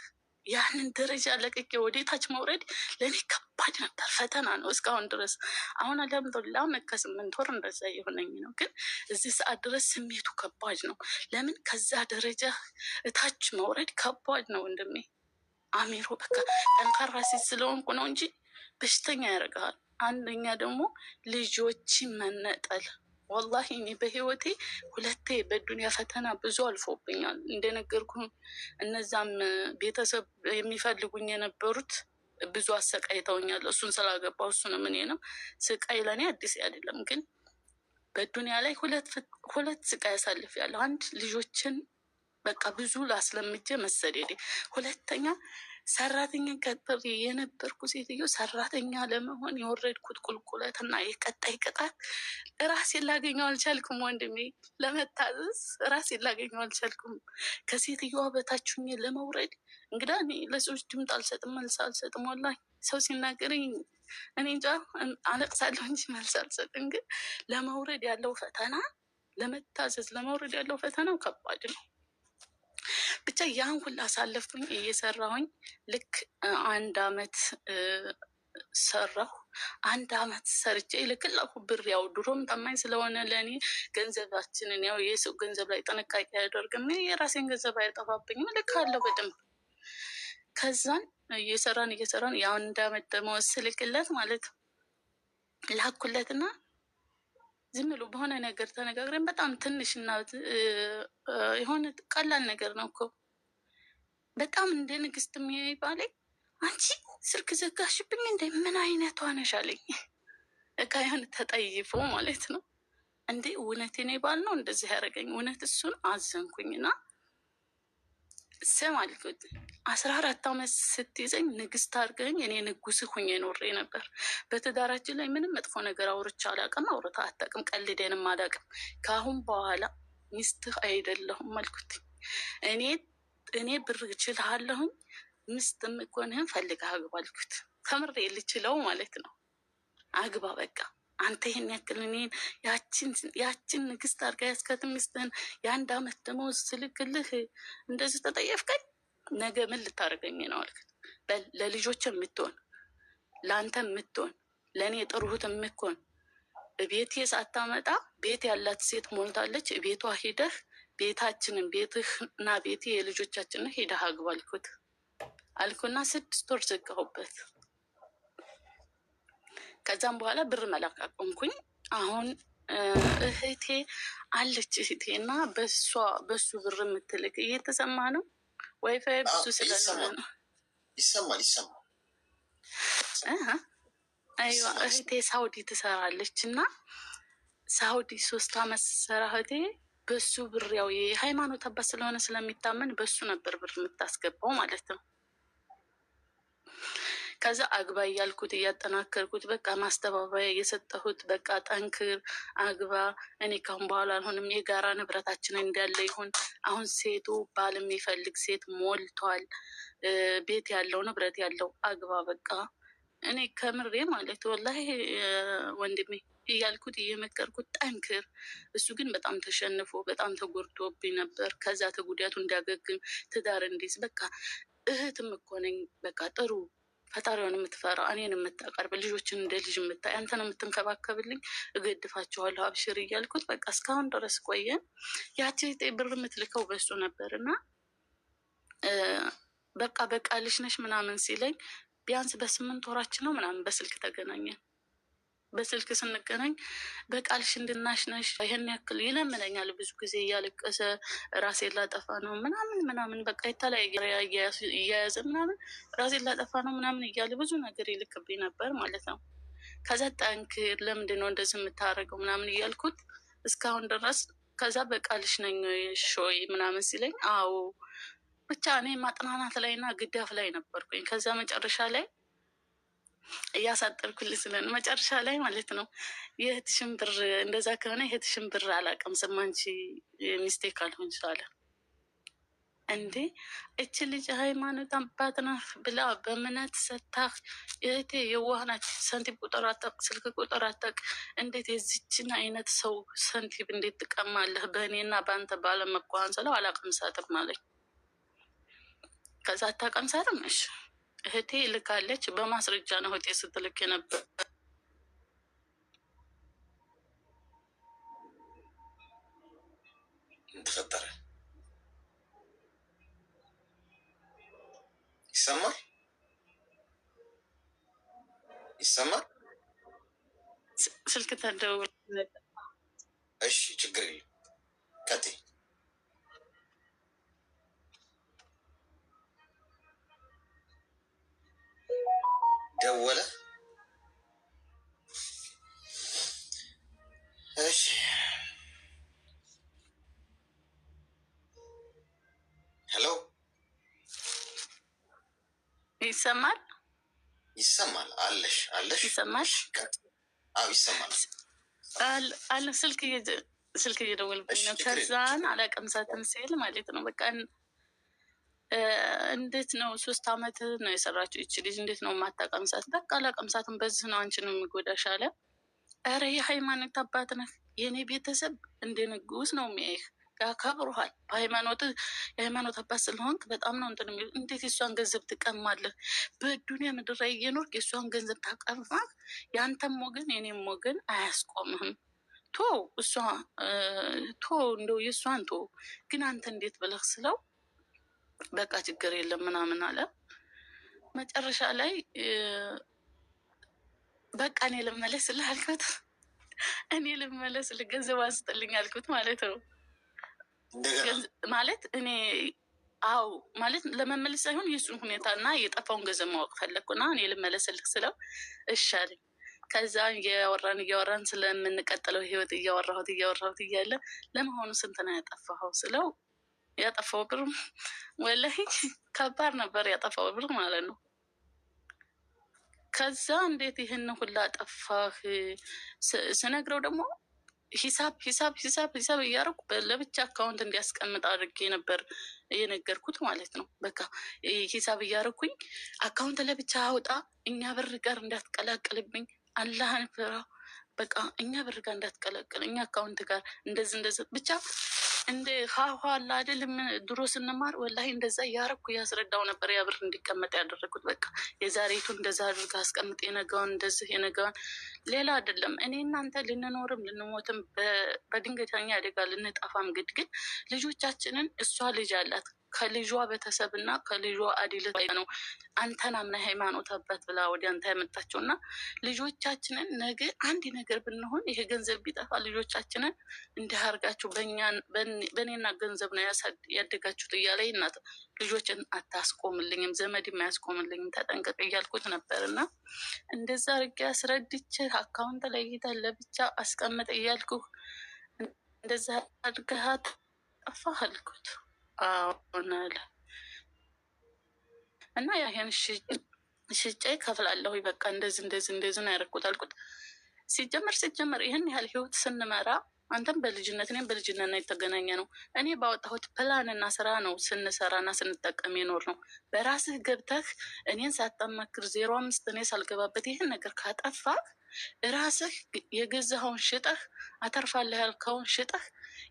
ያንን ደረጃ ለቅቄ ወደ ታች መውረድ ለእኔ ከባድ ነበር፣ ፈተና ነው እስካሁን ድረስ። አሁን አልሐምዱሊላህ ከ8 ወር እንደዛ የሆነኝ ነው። ግን እዚህ ሰዓት ድረስ ስሜቱ ከባድ ነው። ለምን ከዛ ደረጃ እታች መውረድ ከባድ ነው ወንድሜ። አሚሮ በቃ ጠንካራ ሴት ስለሆንኩ ነው እንጂ በሽተኛ ያደርግሃል። አንደኛ ደግሞ ልጆችን መነጠል። ወላሂ እኔ በህይወቴ 2 በዱንያ ፈተና ብዙ አልፎብኛል። እንደነገርኩ እነዛም ቤተሰብ የሚፈልጉኝ የነበሩት ብዙ አሰቃይተውኛል። እሱን ስላገባው እሱንም እኔንም ስቃይ ለእኔ አዲስ አይደለም። ግን በዱንያ ላይ 2 ስቃይ ያሳልፊያለሁ። አንድ ልጆችን በቃ ብዙ ላስለምጄ መሰደዴ፣ ሁለተኛ ሰራተኛ ቀጥሬ የነበርኩ ሴትዮ ሰራተኛ ለመሆን የወረድኩት ቁልቁለት እና የቀጣይ ቅጣት ራሴን ላገኘው አልቻልኩም ወንድሜ። ለመታዘዝ ራሴን ላገኘው አልቻልኩም። ከሴትዮዋ በታችኝ ለመውረድ እንግዳ እኔ ለሰዎች ድምፅ አልሰጥም፣ መልስ አልሰጥም። ወላሂ ሰው ሲናገረኝ እኔ እንጃ አለቅሳለሁ እንጂ መልስ አልሰጥም። ግን ለመውረድ ያለው ፈተና፣ ለመታዘዝ ለመውረድ ያለው ፈተናው ከባድ ነው። ብቻ ያን ሁላ አሳለፍኩኝ እየሰራሁኝ። ልክ 1 ዓመት ሰራሁ። 1 ዓመት ሰርቼ ልክላሁ ብር ያው ድሮም ታማኝ ስለሆነ ለእኔ ገንዘባችንን ያው የሰው ገንዘብ ላይ ጥንቃቄ አያደርግም። የራሴን ገንዘብ አይጠፋብኝም፣ ልካለሁ በደንብ። ከዛን እየሰራን የ1 ዓመት ደመወዝ ስልክለት ማለት ላኩለትና ዝም ብሎ በሆነ ነገር ተነጋግረን በጣም ትንሽና የሆነ ቀላል ነገር ነው እኮ በጣም እንደ ንግስት የሚባለኝ አንቺ ስልክ ዘጋሽብኝ እንደ ምን አይነቷ ነሽ አለኝ። እቃ የሆነ ተጠይፎ ማለት ነው እንዴ እውነት የኔ ባል ነው እንደዚህ ያደረገኝ። እውነት እሱን አዘንኩኝና ስም አልኩት 14 ዓመት ስትይዘኝ ንግስት አድርገኝ እኔ ንጉስ ሁኜ ኖሬ ነበር። በትዳራችን ላይ ምንም መጥፎ ነገር አውርቼ አላውቅም፣ አውርታ አታውቅም፣ ቀልደንም አላውቅም። ከአሁን በኋላ ሚስትህ አይደለሁም አልኩት። እኔ ብር እችልሃለሁኝ፣ ሚስት የምኮንህን ፈልገህ አግባ አልኩት። ከምሬ ልችለው ማለት ነው። አግባ በቃ አንተ ይሄን ያክል እኔን ያችን ንግስት አድርጋ ያስከት ሚስትህን የ1 ዓመት ደመወዝ ስልክልህ እንደዚህ ተጠየፍከኝ፣ ነገ ምን ልታደርገኝ ነው አልኩት። ለልጆች የምትሆን ለአንተ የምትሆን ለእኔ ጥሩህት የምትሆን ቤቴ ሳታመጣ ቤት ያላት ሴት ሞልታለች። ቤቷ ሂደህ ቤታችንን ቤትህና ቤቴ የልጆቻችንን ሂደህ አግባ አልኩና 6 ወር ዘጋሁበት። ከዛም በኋላ ብር መላክ አቆምኩኝ። አሁን እህቴ አለች እህቴ እና በሱ ብር የምትልክ እየተሰማ ነው። ዋይፋይ ብዙ ስለሆነ ነው። ይሰማል። አይዋ እህቴ ሳውዲ ትሰራለች እና ሳውዲ 3 ዓመት ስትሰራ እህቴ በሱ ብር ያው የሃይማኖት አባት ስለሆነ ስለሚታመን በሱ ነበር ብር የምታስገባው ማለት ነው። ከዛ አግባ እያልኩት እያጠናከርኩት በቃ ማስተባበያ እየሰጠሁት በቃ ጠንክር አግባ፣ እኔ ካሁን በኋላ አልሆንም፣ የጋራ ንብረታችን እንዳለ ይሁን። አሁን ሴቱ ባል የሚፈልግ ሴት ሞልቷል፣ ቤት ያለው ንብረት ያለው አግባ በቃ። እኔ ከምሬ ማለት ወላሂ ወንድሜ እያልኩት እየመከርኩት ጠንክር። እሱ ግን በጣም ተሸንፎ በጣም ተጎድቶብኝ ነበር። ከዛ ተጉዳቱ እንዲያገግም ትዳር እንዲይዝ በቃ እህትም እኮ ነኝ በቃ ጥሩ ፈጣሪውን የምትፈራ እኔን የምታቀርብ ልጆችን እንደ ልጅ የምታይ አንተን የምትንከባከብልኝ እገድፋቸዋለሁ አብሽር እያልኩት በቃ እስካሁን ድረስ ቆየን። ያቺ ብር የምትልከው በሱ ነበር እና በቃ በቃልሽ ነሽ ምናምን ሲለኝ ቢያንስ በ8 ወራችን ነው ምናምን በስልክ ተገናኘን። በስልክ ስንገናኝ በቃልሽ እንድናሽ ነሽ ይህን ያክል ይለምነኛል ብዙ ጊዜ እያለቀሰ ራሴን ላጠፋ ነው ምናምን በቃ የተለያየ እያያዘ ምናምን ራሴን ላጠፋ ነው ምናምን እያለ ብዙ ነገር ይልክብኝ ነበር ማለት ነው። ከዛ ጠንክር፣ ለምንድን ነው እንደዚህ የምታደርገው ምናምን እያልኩት እስካሁን ድረስ ከዛ በቃልሽ ነኝ ሾይ ምናምን ሲለኝ አዎ ብቻ እኔ ማጥናናት ላይ እና ግዳፍ ላይ ነበርኩኝ። ከዛ መጨረሻ ላይ እያሳጠርኩልኝ ስለን መጨረሻ ላይ ማለት ነው የእህትሽን ብር እንደዛ ከሆነ የእህትሽን ብር አላውቅም ስማንቺ ሚስቴክ አልሆንሽ አለ። እንዴ እች ልጅ ሃይማኖት አባት ናት ብላ በእምነት ሰታህ እህቴ የዋህ ናት። ሳንቲም ቁጥር አታውቅ፣ ስልክ ቁጥር አታውቅ። እንዴት የዚችን አይነት ሰው ሳንቲም እንዴት ትቀማለህ? በእኔና በአንተ ባለመኳን ስለው አላቅምሳትም አለኝ። ከዛ አታቀምሳትም? እሺ እህቴ ልካለች፣ በማስረጃ ነው እህቴ ስትልክ የነበር። ተፈጠረ ይሰማል ይሰማል። ስልክ ተደውል። እሺ ችግር የለም ቀጥይ። ደወለ። እሺ ሄሎ ይሰማል ይሰማል። አለሽ ይሰማል። አዎ ይሰማል አለ ስልክ እየደወልብኝ ነው። ከዛን አላቀምሳትም ሲል ማለት ነው በቃ እንዴት ነው 3 ዓመት ነው የሰራችው ይቺ ልጅ እንዴት ነው የማታቀምሳት? በቃ አላቀምሳትም በዚህ ነው አንቺን የሚጎዳሽ አለ። ኧረ የሃይማኖት አባት ነህ፣ የእኔ ቤተሰብ እንደ ንጉስ ነው የሚያይህ፣ ያከብሩሃል። የሃይማኖት አባት ስለሆንክ በጣም ነው እንትን የሚሉ። እንዴት የእሷን ገንዘብ ትቀማለህ? በዱኒያ ምድር ላይ እየኖርክ የእሷን ገንዘብ ታቀማህ? የአንተም ወገን የኔም ወገን አያስቆምህም። እሷ እንደው የእሷን ግን አንተ እንዴት ብለህ ስለው በቃ ችግር የለም ምናምን አለ። መጨረሻ ላይ በቃ እኔ ልመለስልህ አልኩት። እኔ ልመለስልህ ገንዘብ አንስጥልኝ አልኩት ማለት ነው። ማለት እኔ አዎ ማለት ለመመለስ ሳይሆን የእሱን ሁኔታ እና የጠፋውን ገንዘብ ማወቅ ፈለግኩና እኔ ልመለስልህ ስለው እሺ አለኝ። ከዛ እያወራን ስለምንቀጥለው ህይወት እያወራሁት እያለ ለመሆኑ ስንት ነው ያጠፋኸው ስለው ያጠፋው ብር ወላሂ ከባድ ነበር። ያጠፋው ብር ማለት ነው። ከዛ እንዴት ይህን ሁላ ጠፋህ ስነግረው ደግሞ ሂሳብ እያደረኩ ለብቻ አካውንት እንዲያስቀምጥ አድርጌ ነበር የነገርኩት ማለት ነው። በቃ ሂሳብ እያደረኩኝ አካውንት ለብቻ አውጣ፣ እኛ ብር ጋር እንዳትቀላቅልብኝ፣ አላህን ፍራ፣ በቃ እኛ ብር ጋር እንዳትቀላቅል፣ እኛ አካውንት ጋር እንደዚህ ብቻ እንደ ሀኋላ አይደለም ድሮ ስንማር ወላሂ እንደዛ እያረኩ እያስረዳው ነበር። ያ ብር እንዲቀመጥ ያደረጉት በቃ የዛሬቱ እንደዛ አድርጋ አስቀምጥ፣ የነገውን እንደዚህ የነገውን ሌላ አይደለም። እኔ እናንተ ልንኖርም ልንሞትም በድንገተኛ አደጋ ልንጠፋም ግን ልጆቻችንን እሷ ልጅ አላት ከልጇ ቤተሰብ እና ከልጇ አዲል ነው አንተን አምና ሃይማኖት አባት ብላ ወደ አንተ ያመጣቸው እና ልጆቻችንን ነገ አንድ ነገር ብንሆን ይሄ ገንዘብ ቢጠፋ ልጆቻችንን እንዲህ አድርጋችሁ በእኔና ገንዘብ ነው ያደጋችሁት እያለ እናት ልጆችን አታስቆምልኝም፣ ዘመድም አያስቆምልኝም፣ ተጠንቀቅ እያልኩት ነበር። እና እንደዛ አድርጌ አስረድቼ አካውንት ለይተህ ለብቻ አስቀምጥ እያልኩ እንደዛ አድርገሃት ጠፋህ አልኩት። አሁን አለ እና ይህን ሽጬ ከፍላለሁ። በቃ እንደዚህ ነው ያደረኩት አልኩት። ሲጀመር ይህን ያህል ህይወት ስንመራ አንተም በልጅነት እኔም በልጅነት ነው የተገናኘ ነው። እኔ ባወጣሁት ፕላንና ስራ ነው ስንሰራና ስንጠቀም የኖር ነው። በራስህ ገብተህ እኔን ሳታማክር 05 እኔ ሳልገባበት ይህን ነገር ካጠፋህ ራስህ የገዛኸውን ሽጠህ አተርፋለህ ያልከውን ሽጠህ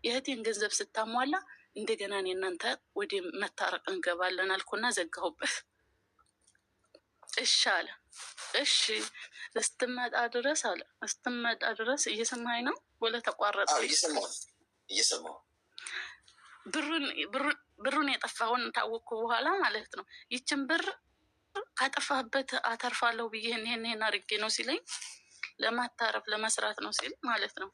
የእህቴን ገንዘብ ስታሟላ እንደገና እኔ እናንተ ወደ መታረቅ እንገባለን አልኩና ዘጋሁበት። እሺ አለ። እሺ እስትመጣ ድረስ አለ። እስትመጣ ድረስ እየሰማኸኝ ነው? ወለ ተቋረጠ? እየሰማሁ ብሩን የጠፋውን ታወቅኩ በኋላ ማለት ነው። ይችን ብር ካጠፋህበት አተርፋለሁ ብዬ ይሄን አድርጌ ነው ሲለኝ ለማታረፍ ለመስራት ነው ሲል ማለት ነው።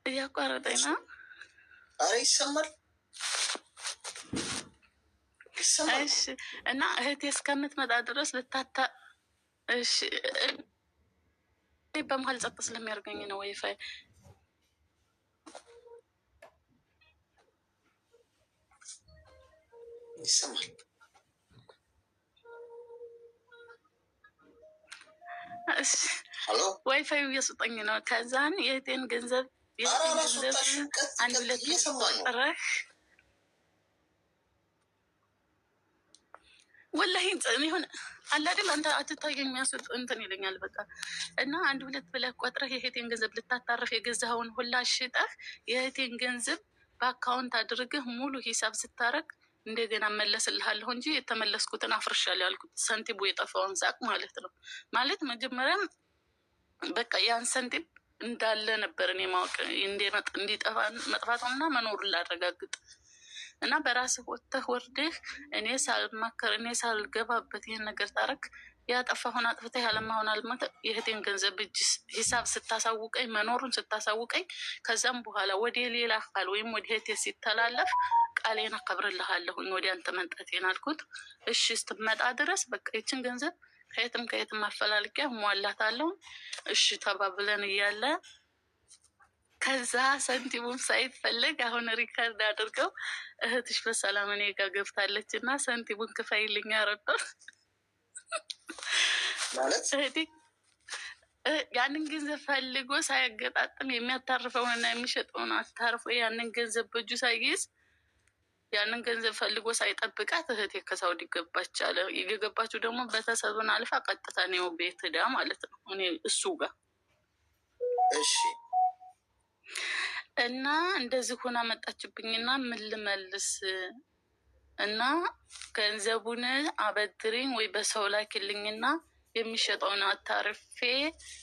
እያቋረጠኝ ነው። አረ ይሰማል። እሺ እና እህቴ እስከምትመጣ ድረስ ልታታ እሺ በመሀል ጸጥ ስለሚያደርገኝ ነው ዋይፋይ። ይሰማል። እሺ ዋይፋዩ እየሰጠኝ ነው። ከዛን የእህቴን ገንዘብ አንድ ሁለት ቆጥረህ ወላሂ ሆነ አለ አይደል አንተ አትታየኝ የሚያስወጥ እንትን ይለኛል። በቃ እና አንድ ሁለት ብለህ ቆጥረህ የእህቴን ገንዘብ ልታታረፍ የገዛኸውን ሁላ ሽጠህ የእህቴን ገንዘብ በአካውንት አድርገህ ሙሉ ሂሳብ ስታረግ እንደገና መለስልሃለሁ እንጂ የተመለስኩትን አፍርሻለሁ ያልኩት ሰንቲሙ የጠፋውን ሳቅ ማለት ነው። ማለት መጀመሪያም በቃ ያን ሰንቲም እንዳለ ነበር እኔ ማወቅ እንዲጠፋ መጥፋቱንና መኖሩን ላረጋግጥ እና በራስህ ወጥተህ ወርደህ እኔ ሳልማከር እኔ ሳልገባበት ይህን ነገር ታረክ ያጠፋሁን አጥፍተህ ያለማሁን አልሞተ የእህቴን ገንዘብ እጅ ሂሳብ ስታሳውቀኝ መኖሩን ስታሳውቀኝ ከዛም በኋላ ወደ ሌላ አካል ወይም ወደ እህቴ ሲተላለፍ ቃሌን አከብርልሃለሁኝ ወደ አንተ መንጠቴን አልኩት። እሺ ስትመጣ ድረስ በቃ ይችን ገንዘብ ከየትም አፈላልቂያ ሟላታለሁ። እሺ ተባብለን እያለ ከዛ ሰንቲሙም ሳይፈለግ አሁን ሪከርድ አድርገው እህትሽ በሰላም እኔ ጋ ገብታለች እና ሰንቲሙን ክፈይልኝ አረዶ ማለት እህቴ ያንን ገንዘብ ፈልጎ ሳያገጣጥም የሚያታርፈውንና የሚሸጠውን አታርፎ ያንን ገንዘብ በእጁ ሳይይዝ ያንን ገንዘብ ፈልጎ ሳይጠብቃት እህቴ ከሳውዲ ገባች አለ። የገባችው ደግሞ ቤተሰብን አልፋ ቀጥታ ነው ቤት ሄዳ ማለት ነው እኔ እሱ ጋር። እሺ እና እንደዚህ ሆና መጣችብኝና ምን ልመልስ እና ገንዘቡን አበድሪኝ ወይ በሰው ላኪልኝና የሚሸጠውን አታርፌ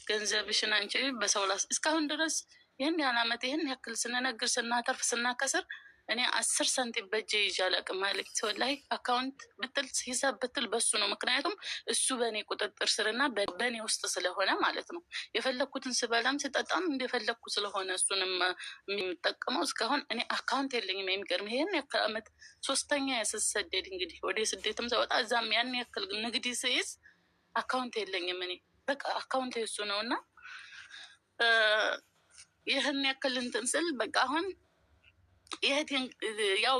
ገንዘብሽን አንቺ በሰው ላስ እስካሁን ድረስ ይህን ያህል ዓመት ይህን ያክል ስንነግር ስናተርፍ ስናከስር እኔ 10 ሳንቲም በእጄ ይዤ አላውቅም አለኝ። ላይ አካውንት ብትል ሂሳብ ብትል በሱ ነው። ምክንያቱም እሱ በእኔ ቁጥጥር ስርና በእኔ ውስጥ ስለሆነ ማለት ነው። የፈለግኩትን ስበላም ስጠጣም እንደፈለግኩ ስለሆነ እሱንም የሚጠቀመው እስካሁን እኔ አካውንት የለኝም። የሚገርም ይሄን ያክል ዓመት 3ኛ ስሰደድ እንግዲህ ወደ ስደትም ሰወጣ እዛም ያን ያክል ንግድ ስይዝ አካውንት የለኝም። እኔ በቃ አካውንት የሱ ነው እና ይህን ያክል እንትን ስል በቃ አሁን ይህትን ያው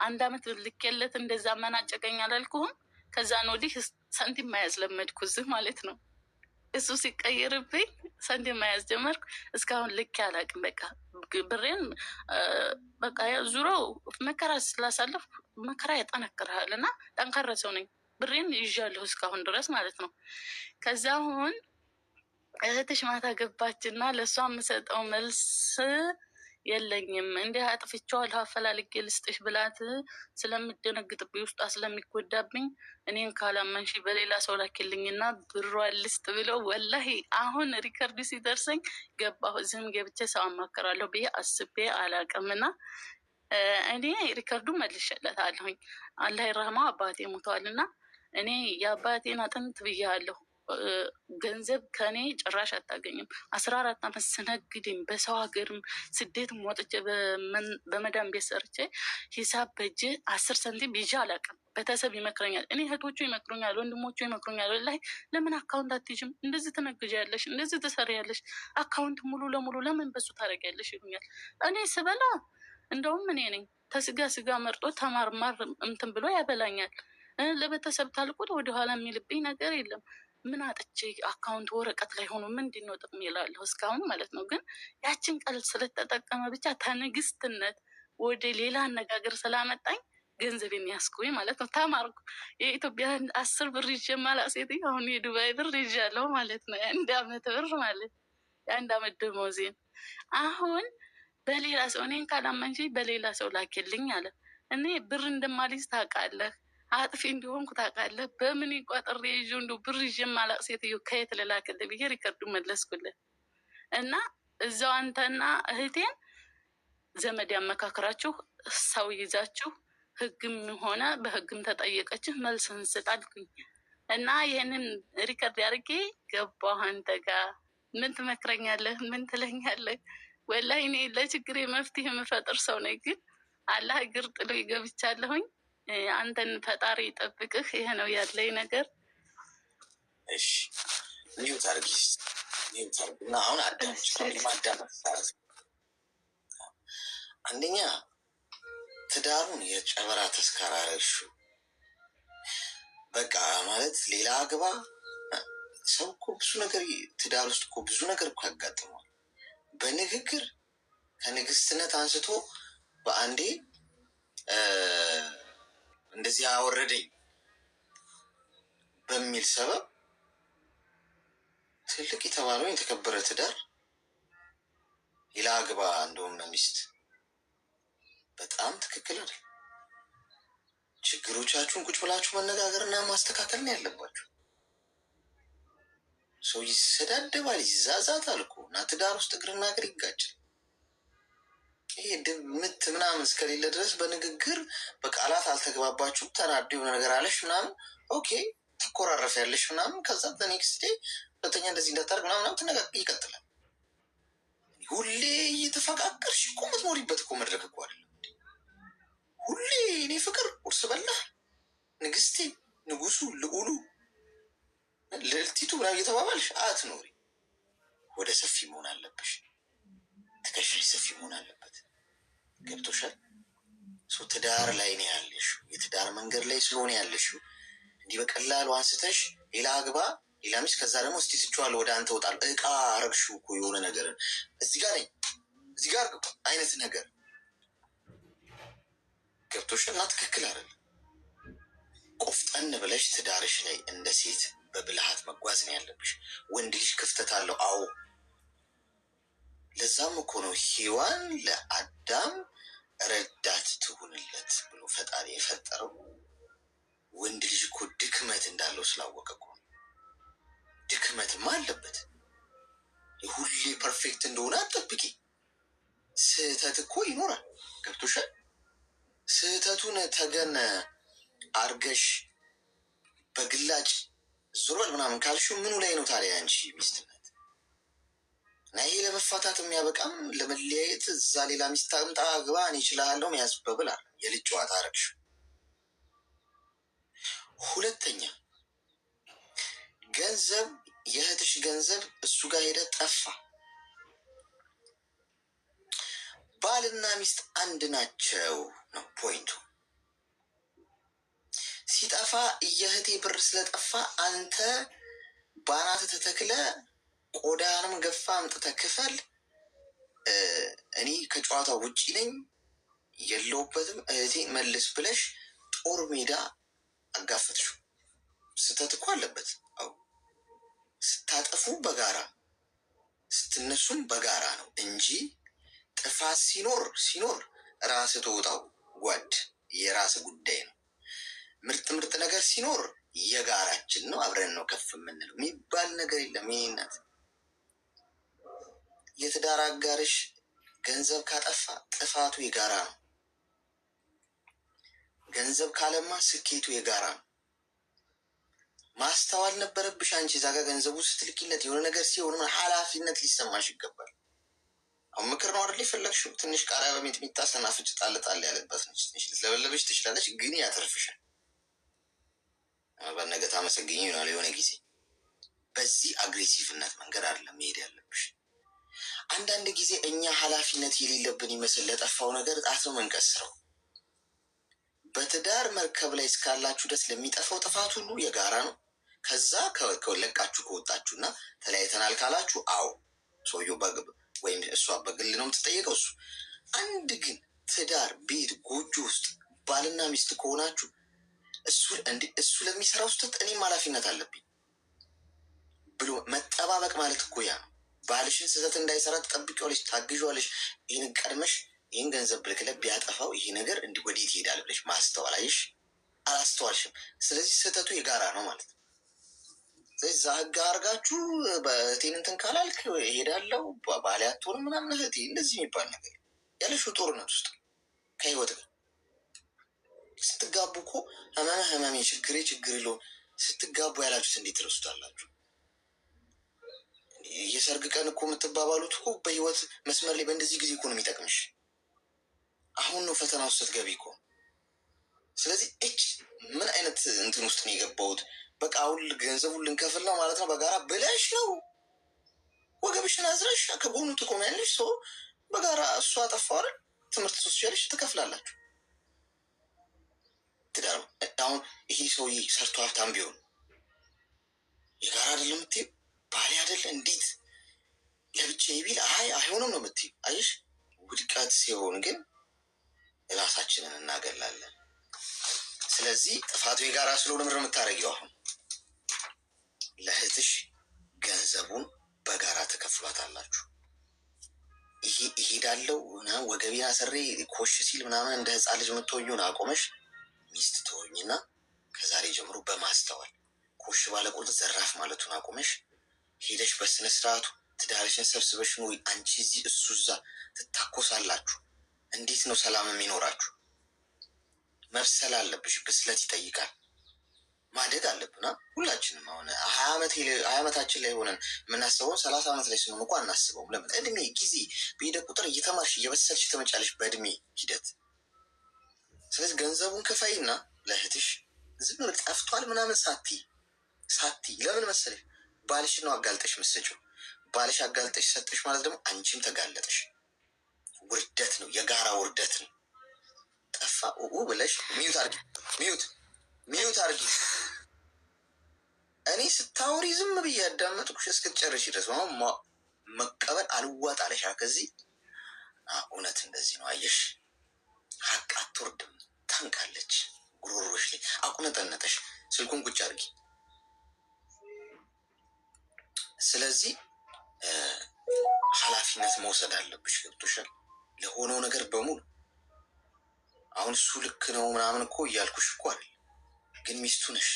1 ዓመት ልኬለት እንደዛ መናጨቀኝ አላልኩህም። ከዛን ወዲህ ሳንቲም መያዝ ለመድኩ እዚህ ማለት ነው። እሱ ሲቀይርብኝ ሳንቲም መያዝ ጀመርኩ። እስካሁን ልኬ አላውቅም። በቃ ብሬን በቃ ዙሮ መከራ ስላሳለፍ መከራ ያጠነክርሃል እና ጠንካራ ሰው ነኝ። ብሬን ይዣለሁ እስካሁን ድረስ ማለት ነው። ከዛ አሁን እህትሽ ማታ ገባችና ለእሷ የምሰጠው መልስ የለኝም እንዲህ አጥፍቼዋለሁ አፈላልጌ ልስጥሽ ብላት ስለምደነግጥብኝ ውስጧ ስለሚጎዳብኝ እኔን ካላመንሽ በሌላ ሰው ላኪልኝና ብሯን ልስጥ ብለው ወላሂ አሁን ሪከርድ ሲደርሰኝ ገባሁ። እዚህም ገብቼ ሰው አማከራለሁ ብዬ አስቤ አላውቅምና እኔ ሪከርዱ መልሼለታለሁኝ። አላህ ይርሐመው አባቴ ሞተዋልና እኔ የአባቴን አጥንት ብያለሁ። ገንዘብ ከኔ ጭራሽ አታገኝም። 14 ዓመት ስነግድም በሰው ሀገርም ስደትም ወጥቼ በመዳን ቤት ሰርቼ ሂሳብ በእጄ 10 ሳንቲም ይዤ አላውቅም። ቤተሰብ ይመክረኛል፣ እኔ እህቶቹ ይመክሩኛል፣ ወንድሞቹ ይመክሩኛል። ላይ ለምን አካውንት አትይዥም? እንደዚህ ትነግጃለሽ፣ እንደዚህ ትሰሪያለሽ፣ አካውንት ሙሉ ለሙሉ ለምን በሱ ታደርጊያለሽ ይሉኛል። እኔ ስበላ እንደውም እኔ ነኝ ተስጋ ስጋ መርጦ ተማርማር እንትን ብሎ ያበላኛል። ለቤተሰብ ታልቁት ወደኋላ የሚልብኝ ነገር የለም። ምን አጥቼ አካውንት ወረቀት ላይ ሆኖ ምንድን ነው ጥቅም ይላለሁ እስካሁን ማለት ነው። ግን ያችን ቃል ስለተጠቀመ ብቻ ተንግስትነት ወደ ሌላ አነጋገር ስላመጣኝ ገንዘብ የሚያስኩኝ ማለት ነው። ተማርኩ። የኢትዮጵያ 10 ብር ይዤ ማላቅ ሴትዮ አሁን የዱባይ ብር ይዣለሁ ማለት ነው። የአንድ አመት ብር ማለት የአንድ አመት ደሞዜን አሁን በሌላ ሰው እኔን ካላመንሽ በሌላ ሰው ላኪልኝ አለ። እኔ ብር እንደማልይዝ ታውቃለህ፣ አጥፊ እንዲሆንኩ ታውቃለህ። በምን ይቆጥሬ ይዤ እንዲሁ ብር ይዤ ማላቅ ሴትዮ ከየት ልላክልህ ብዬ ሪከርዱ መለስኩልን እና እዛው አንተና እህቴን ዘመድ ያመካክራችሁ ሰው ይዛችሁ ህግም ሆነ በህግም ተጠየቀችህ መልስ እንስጥ አልኩኝ እና ይህንን ሪከርድ አድርጌ ገባሁ አንተ ጋር። ምን ትመክረኛለህ? ምን ትለኛለህ? ወላሂ እኔ ለችግሬ መፍትሄ የምፈጥር ሰው ነኝ፣ ግን አላህ እግር ጥሎ ይገብቻለሁኝ። አንተን ፈጣሪ ይጠብቅህ። ይሄ ነው ያለኝ ነገር። እሺ እንዲሁ ታርጊስ እንዲሁ ታርግና አሁን አዳምጭ ማዳመጥ አንደኛ ትዳሩን የጨበራ ተስካር አረግሽው። በቃ ማለት ሌላ አግባ። ሰው እኮ ብዙ ነገር ትዳር ውስጥ እኮ ብዙ ነገር እኮ ያጋጥመዋል። በንግግር ከንግስትነት አንስቶ በአንዴ እንደዚህ አወረደኝ በሚል ሰበብ ትልቅ የተባለውን የተከበረ ትዳር ሌላ አግባ እንደውም ሚስት በጣም ትክክል አይደል። ችግሮቻችሁን ቁጭ ብላችሁ መነጋገርና ማስተካከል ነው ያለባችሁ። ሰው ይሰዳደባል፣ ይዛዛታል እኮ እና ትዳር ውስጥ እግርና እግር ይጋጫል። ይሄ ምት ምናምን እስከሌለ ድረስ በንግግር በቃላት አልተግባባችሁ፣ ተናዶ የሆነ ነገር አለሽ ምናምን፣ ኦኬ ትኮራረፍ ያለሽ ምናምን፣ ከዛ በኔክስት ዴይ ሁለተኛ እንደዚህ እንዳታደርግ ምናምን ትነጋገር ይቀጥላል። ሁሌ እየተፈቃቀርሽ እኮ የምትኖሪበት እኮ መድረክ እኮ አይደለም። ሁሌ እኔ ፍቅር ቁርስ በላህ፣ ንግስቴ፣ ንጉሱ፣ ልዑሉ፣ ልዕልቲቱ ምናምን እየተባባልሽ አትኖሪ። ወደ ሰፊ መሆን አለብሽ። ትከሻሽ ሰፊ መሆን አለበት። ገብቶሻል? ትዳር ላይ ነው ያለሽው። የትዳር መንገድ ላይ ስለሆነ ያለሽው እንዲህ በቀላሉ አንስተሽ ሌላ አግባ ሌላ ሚስት ከዛ ደግሞ እስቲ ትችዋለሁ ወደ አንተ ወጣል እቃ አረግሽው እኮ የሆነ ነገር እዚህ ጋር ነኝ እዚህ ጋር አይነት ነገር ገብቶሻል? እና ትክክል አይደለም። ቆፍጠን ብለሽ ትዳርሽ ላይ እንደ ሴት በብልሃት መጓዝ ነው ያለብሽ። ወንድ ልጅ ክፍተት አለው። አዎ ለዛም እኮ ነው ሔዋን ለአዳም ረዳት ትሁንለት ብሎ ፈጣሪ የፈጠረው። ወንድ ልጅ እኮ ድክመት እንዳለው ስላወቀ እኮ ድክመትማ አለበት። ሁሌ ፐርፌክት እንደሆነ አትጠብቂ። ስህተት እኮ ይኖራል። ገብቶሻል? ስህተቱን ተገን አርገሽ በግላጭ ዙሯል ምናምን ካልሽው ምኑ ላይ ነው ታዲያ አንቺ ሚስትነት? እና ይሄ ለመፋታት የሚያበቃም ለመለያየት እዛ ሌላ ሚስት አምጣ ግባ እኔ እችላለሁ ያስበብል አለ። የልጅ ጨዋታ አረግሽው። ሁለተኛ ገንዘብ፣ የእህትሽ ገንዘብ እሱ ጋር ሄደ ጠፋ። ባልና ሚስት አንድ ናቸው ነው ፖይንቱ። ሲጠፋ የእህቴ ብር ስለጠፋ አንተ ባናት ተተክለ ቆዳንም ገፋ አምጥተህ ክፈል፣ እኔ ከጨዋታ ውጪ ነኝ የለውበትም እህቴ መልስ ብለሽ ጦር ሜዳ አጋፈጥሽው። ስተት እኮ አለበት። አዎ ስታጠፉ በጋራ ስትነሱም በጋራ ነው እንጂ ጥፋት ሲኖር ራስ ተወጣው ጓድ የራስ ጉዳይ ነው። ምርጥ ነገር ሲኖር የጋራችን ነው፣ አብረን ነው ከፍ የምንለው የሚባል ነገር የለም። ይሄ ናት የትዳር አጋርሽ ገንዘብ ካጠፋ ጥፋቱ የጋራ ነው። ገንዘብ ካለማ ስኬቱ የጋራ ነው። ማስተዋል ነበረብሽ አንቺ እዛ ጋር ገንዘቡ ስትልኪለት የሆነ ነገር ሲሆን ኃላፊነት ሊሰማሽ ይገባል። አሁን ምክር ነው አይደል የፈለግሽው? ትንሽ ቃሪያ በሚጥሚጣ ሰናፍጭ ጣል ያለበት ነች። ትንሽ ልትለበለበች ትችላለች፣ ግን ያተርፍሻል። በነገ ታመሰግኝ ይሆናል የሆነ ጊዜ። በዚህ አግሬሲቭነት መንገድ አይደለም መሄድ ያለብሽ። አንዳንድ ጊዜ እኛ ኃላፊነት የሌለብን ይመስል ለጠፋው ነገር ጣት ነው መንቀስረው። በትዳር መርከብ ላይ እስካላችሁ ድረስ ለሚጠፋው ጥፋት ሁሉ የጋራ ነው። ከዛ ለቃችሁ ከወጣችሁ እና ተለያይተናል ካላችሁ አዎ ሰውየው ወይም እሷ በግል ነው የምትጠየቀው። እሱ አንድ ግን ትዳር ቤት ጎጆ ውስጥ ባልና ሚስት ከሆናችሁ እሱ ለሚሰራው ስህተት እኔም ኃላፊነት አለብኝ ብሎ መጠባበቅ ማለት እኮ ያ ነው። ባልሽን ስህተት እንዳይሰራ ትጠብቂዋለሽ፣ ታግዣዋለሽ። ይህን ቀድመሽ ይህን ገንዘብ ብልክለት ቢያጠፋው ይሄ ነገር እንዲህ ወዴት ይሄዳል ብለሽ ማስተዋል። አየሽ፣ አላስተዋልሽም። ስለዚህ ስህተቱ የጋራ ነው ማለት ነው። ስለዚህ እዛ ህግ አድርጋችሁ በእህቴን እንትን ካላልክ እሄዳለሁ ባሌ አትሆንም ምናምን እህቴ እንደዚህ የሚባል ነገር ያለሽው ጦርነት ውስጥ ከህይወት ጋር ስትጋቡ እኮ ህመሜ ችግሬ ችግር የለውም ስትጋቡ ያላችሁት እንዴት ትረሱታላችሁ? የሰርግ ቀን እኮ የምትባባሉት እኮ በህይወት መስመር ላይ በእንደዚህ ጊዜ እኮ ነው የሚጠቅምሽ። አሁን ነው ፈተና ውስጥ ስትገቢ እኮ። ስለዚህ ምን አይነት እንትን ውስጥ ነው የገባሁት? በቃ አሁን ገንዘቡን ልንከፍል ነው ማለት ነው በጋራ ብለሽ ነው ወገብሽን አዝረሽ ከጎኑ ትቆሚያለሽ። ሰው በጋራ እሷ አጠፋው አይደል ትምህርት ትወስጃለሽ፣ ትከፍላላችሁ። ትዳሩ አሁን ይሄ ሰውዬ ሰርቶ ሀብታም ቢሆን የጋራ አይደለም የምትይው ባሌ አይደለ እንዴት ለብቻ ቢል አይሆንም ነው የምትይው። አየሽ፣ ውድቀት ሲሆን ግን ራሳችንን እናገላለን። ስለዚህ ጥፋቱ የጋራ ስለሆነ ምር የምታደርጊው አሁን ለእህትሽ ገንዘቡን በጋራ ተከፍሏታላችሁ። ይሄ እሄዳለሁ ወገቤን አሰሬ ኮሽ ሲል ምናምን እንደ ህፃን ልጅ የምትሆኙን አቆመሽ ሚስት ትሆኝና ከዛሬ ጀምሮ በማስተዋል ኮሽ ባለ ቁጥር ዘራፍ ማለቱን አቆመሽ ሄደሽ በስነ ስርዓቱ ትዳርሽን ሰብስበሽ ነው። አንቺ እዚህ እሱ እዛ ትታኮሳላችሁ። እንዴት ነው ሰላም የሚኖራችሁ? መብሰል አለብሽ። ብስለት ይጠይቃል። ማደግ አለብና ሁላችንም አሁን 20 ዓመታችን ላይ ሆነን የምናስበውን 30 ዓመት ላይ ስንሆን እንኳ አናስበውም። ለምን? እድሜ ጊዜ በሄደ ቁጥር እየተማርሽ እየበሰልሽ ትመጫለሽ በእድሜ ሂደት። ስለዚህ ገንዘቡን ክፈይና ለእህትሽ ዝም ብለሽ ጠፍቷል ምናምን ሳቲ ለምን መሰለሽ ባልሽ ነው አጋልጠሽ መሰጪው። ባልሽ አጋልጠሽ ሰጠሽ ማለት ደግሞ አንቺም ተጋለጠሽ። ውርደት ነው፣ የጋራ ውርደት ነው። ጠፋ ብለሽ ሚዩት አርጊ። እኔ ስታወሪ ዝም ብዬ ያዳመጥኩሽ እስክትጨርሽ ድረስ መቀበል አልዋጣለሽ። ከዚህ እውነት እንደዚህ ነው። አየሽ፣ ሀቅ አትወርድም፣ ታንቃለች። ጉሮሮሽ ላይ አቁነጠነጠሽ። ስልኩን ቁጭ አርጊ። ስለዚህ ኃላፊነት መውሰድ አለብሽ። ገብቶሻል? ለሆነው ነገር በሙሉ አሁን እሱ ልክ ነው ምናምን እኮ እያልኩሽ እኮ አይደል፣ ግን ሚስቱ ነሽ።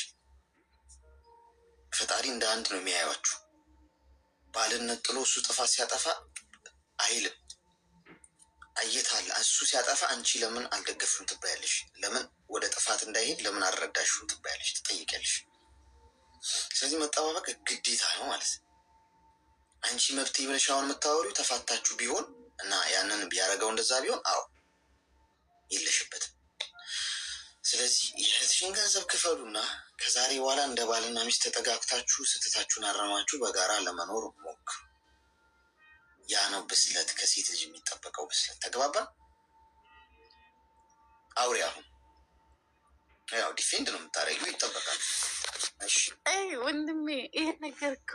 ፈጣሪ እንደ አንድ ነው የሚያዩዋችሁ። ባልነት ጥሎ እሱ ጥፋት ሲያጠፋ አይልም። አየታለ እሱ ሲያጠፋ አንቺ ለምን አልደገፍሽም ትባያለሽ። ለምን ወደ ጥፋት እንዳይሄድ ለምን አልረዳሽም ትባያለሽ፣ ትጠይቂያለሽ። ስለዚህ መጠባበቅ ግዴታ ነው ማለት ነው። አንቺ መብት ብለሽ አሁን የምታወሪው ተፋታችሁ ቢሆን እና ያንን ቢያደርገው እንደዛ ቢሆን አዎ የለሽበትም። ስለዚህ የእህትሽን ገንዘብ ክፈሉና ከዛሬ በኋላ እንደ ባልና ሚስት ተጠጋግታችሁ ስህተታችሁን አረማችሁ በጋራ ለመኖር ሞክሩ። ያ ነው ብስለት፣ ከሴት ልጅ የሚጠበቀው ብስለት። ተግባባን? አውሪ። አሁን ያው ዲፌንድ ነው የምታደርጊው፣ ይጠበቃል። ወንድሜ ይህ ነገር እኮ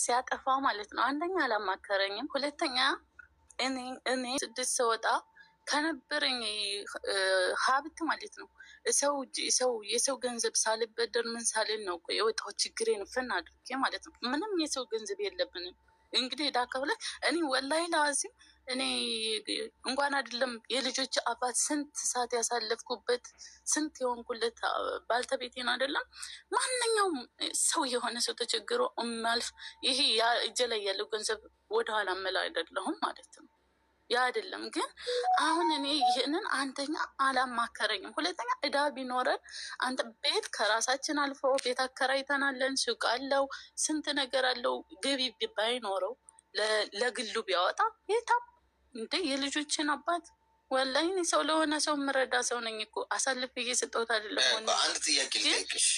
ሲያጠፋ ማለት ነው። አንደኛ አላማከረኝም፣ ሁለተኛ እኔ ስድስት ስወጣ ከነበረኝ ሀብት ማለት ነው የሰው ገንዘብ ሳልበደር ምን ሳልን ነው እኮ የወጣው። ችግሬን ፍን አድርጌ ማለት ነው። ምንም የሰው ገንዘብ የለብንም። እንግዲህ ዳከብለ እኔ ወላሂ ለአዚም እኔ እንኳን አይደለም የልጆች አባት ስንት ሰዓት ያሳለፍኩበት ስንት የሆንኩለት ባልተቤቴን አይደለም ማንኛውም ሰው የሆነ ሰው ተቸግሮ ማልፍ ይሄ ያ እጄ ላይ ያለው ገንዘብ ወደኋላ መላ አይደለሁም ማለት ነው። ያ አይደለም ግን አሁን እኔ ይህንን አንደኛ አላማከረኝም፣ ሁለተኛ እዳ ቢኖረን አንተ ቤት ከራሳችን አልፎ ቤት አከራይተናለን፣ ሱቅ አለው፣ ስንት ነገር አለው። ገቢ ባይኖረው ለግሉ ቢያወጣ የታም እንደ የልጆችን አባት ወላሂ ሰው ለሆነ ሰው የምረዳ ሰው ነኝ እኮ አሳልፍ እየሰጠሁት አይደለም። አንድ ጥያቄ ልጠይቅሽ።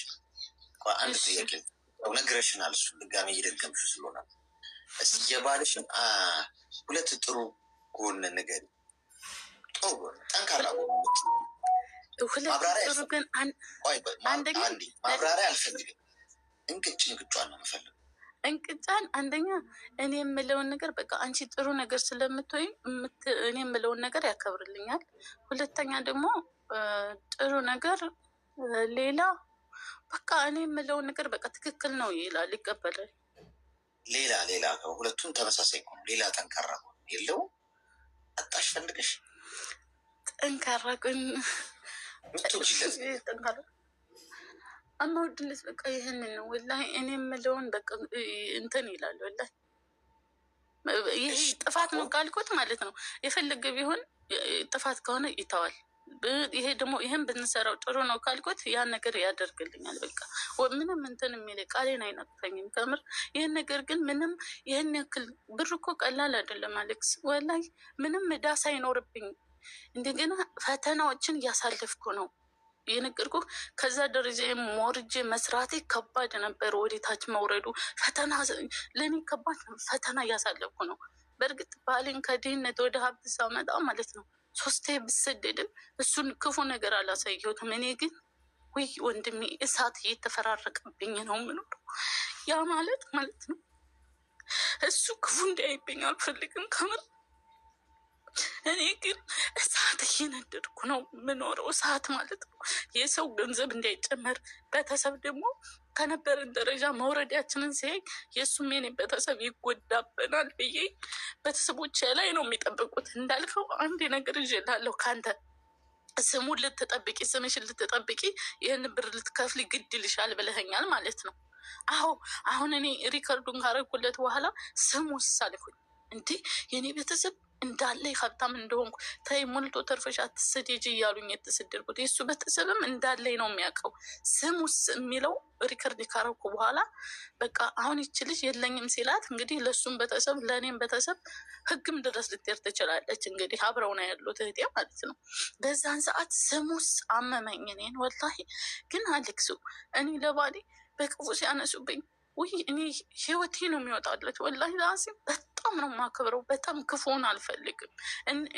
አንድ ጥያቄ ነግረሽናል፣ እሱ ድጋሜ እየደገምሽ ስለሆነ እስኪ የባልሽን ሁለት ጥሩ ጎን ንገሪ። ጥሩ ጎን፣ ጠንካራ ጎን። ማብራሪያ አልፈልግም። እንቅጯን ነው የምፈልገው። እንቅጫን አንደኛ እኔ የምለውን ነገር በቃ አንቺ ጥሩ ነገር ስለምትወይ እኔ የምለውን ነገር ያከብርልኛል። ሁለተኛ ደግሞ ጥሩ ነገር ሌላ በቃ እኔ የምለውን ነገር በቃ ትክክል ነው ይላል፣ ይቀበላል። ሌላ ሁለቱም ተመሳሳይ ነው። ሌላ ጠንካራ የለው አጣሽ ፈልገሽ ጠንካራ ግን ጠንካራ አማውድለት በቃ ይህንን ነው ወላሂ እኔ የምለውን በቃ እንትን ይላል ወላሂ። ይህ ጥፋት ነው ካልኩት ማለት ነው የፈለገ ቢሆን ጥፋት ከሆነ ይተዋል። ይሄ ደግሞ ይህን ብንሰራው ጥሩ ነው ካልኩት ያን ነገር ያደርግልኛል። በቃ ምንም እንትን የሚል ቃሌን አይነቅፈኝም ከምር። ይህን ነገር ግን ምንም ይህን ያክል ብር እኮ ቀላል አይደለም አሌክስ ወላሂ። ምንም ዕዳ ሳይኖርብኝ እንደገና ፈተናዎችን እያሳለፍኩ ነው የነገርኩህ። ከዛ ደረጃ ሞርጄ መስራቴ ከባድ ነበር። ወደታች መውረዱ ፈተና ለእኔ ከባድ ነው። ፈተና እያሳለፍኩ ነው። በእርግጥ ባሌን ከድህነት ወደ ሀብት ሳመጣ ማለት ነው 3 ብሰደድም እሱን ክፉ ነገር አላሳየሁትም። እኔ ግን ውይ ወንድሜ እሳት እየተፈራረቀብኝ ነው የምኖረው። ያ ማለት ነው እሱ ክፉ እንዳይብኝ አልፈልግም ከምር። እኔ ግን እሳት እየነደድኩ ነው የምኖረው። እሳት ማለት ነው የሰው ገንዘብ እንዳይጨመር፣ ቤተሰብ ደግሞ ከነበረን ደረጃ መውረዳችንን ሲያይ የእሱም የኔ ቤተሰብ ይጎዳበናል ብዬ ቤተሰቦች ላይ ነው የሚጠብቁት። እንዳልከው አንድ ነገር ይዤልሃለሁ ከአንተ ስሙን ልትጠብቂ ስምሽን ልትጠብቂ ይህን ብር ልትከፍሊ ግድ ይልሻል ብለኸኛል ማለት ነው። አዎ አሁን እኔ ሪከርዱን ካረኩለት በኋላ ስሙ ሳልኩኝ እንዴ የኔ ቤተሰብ እንዳለ ሀብታም እንደሆንኩ ታይ ሞልቶ ተርፈሽ አትሰደጂ እያሉኝ የተሰደድኩት የእሱ ቤተሰብም እንዳለ ነው የሚያውቀው። ስሙስ የሚለው ሪከርድ ካረኩ በኋላ በቃ አሁን ይች ልጅ የለኝም ሲላት እንግዲህ ለእሱም ቤተሰብ ለእኔም ቤተሰብ ህግም ድረስ ልትሄድ ትችላለች። እንግዲህ አብረው ነው ያሉት እህቴ ማለት ነው። በዛን ሰዓት ስሙስ አመመኝ እኔን ወላሂ። ግን አሌክሱ እኔ ለባሌ በክፉ ሲያነሱብኝ ውይ እኔ ህይወቴ ነው የሚወጣለት ወላሂ ላዚም። በጣም ነው የማከብረው። በጣም ክፉን አልፈልግም።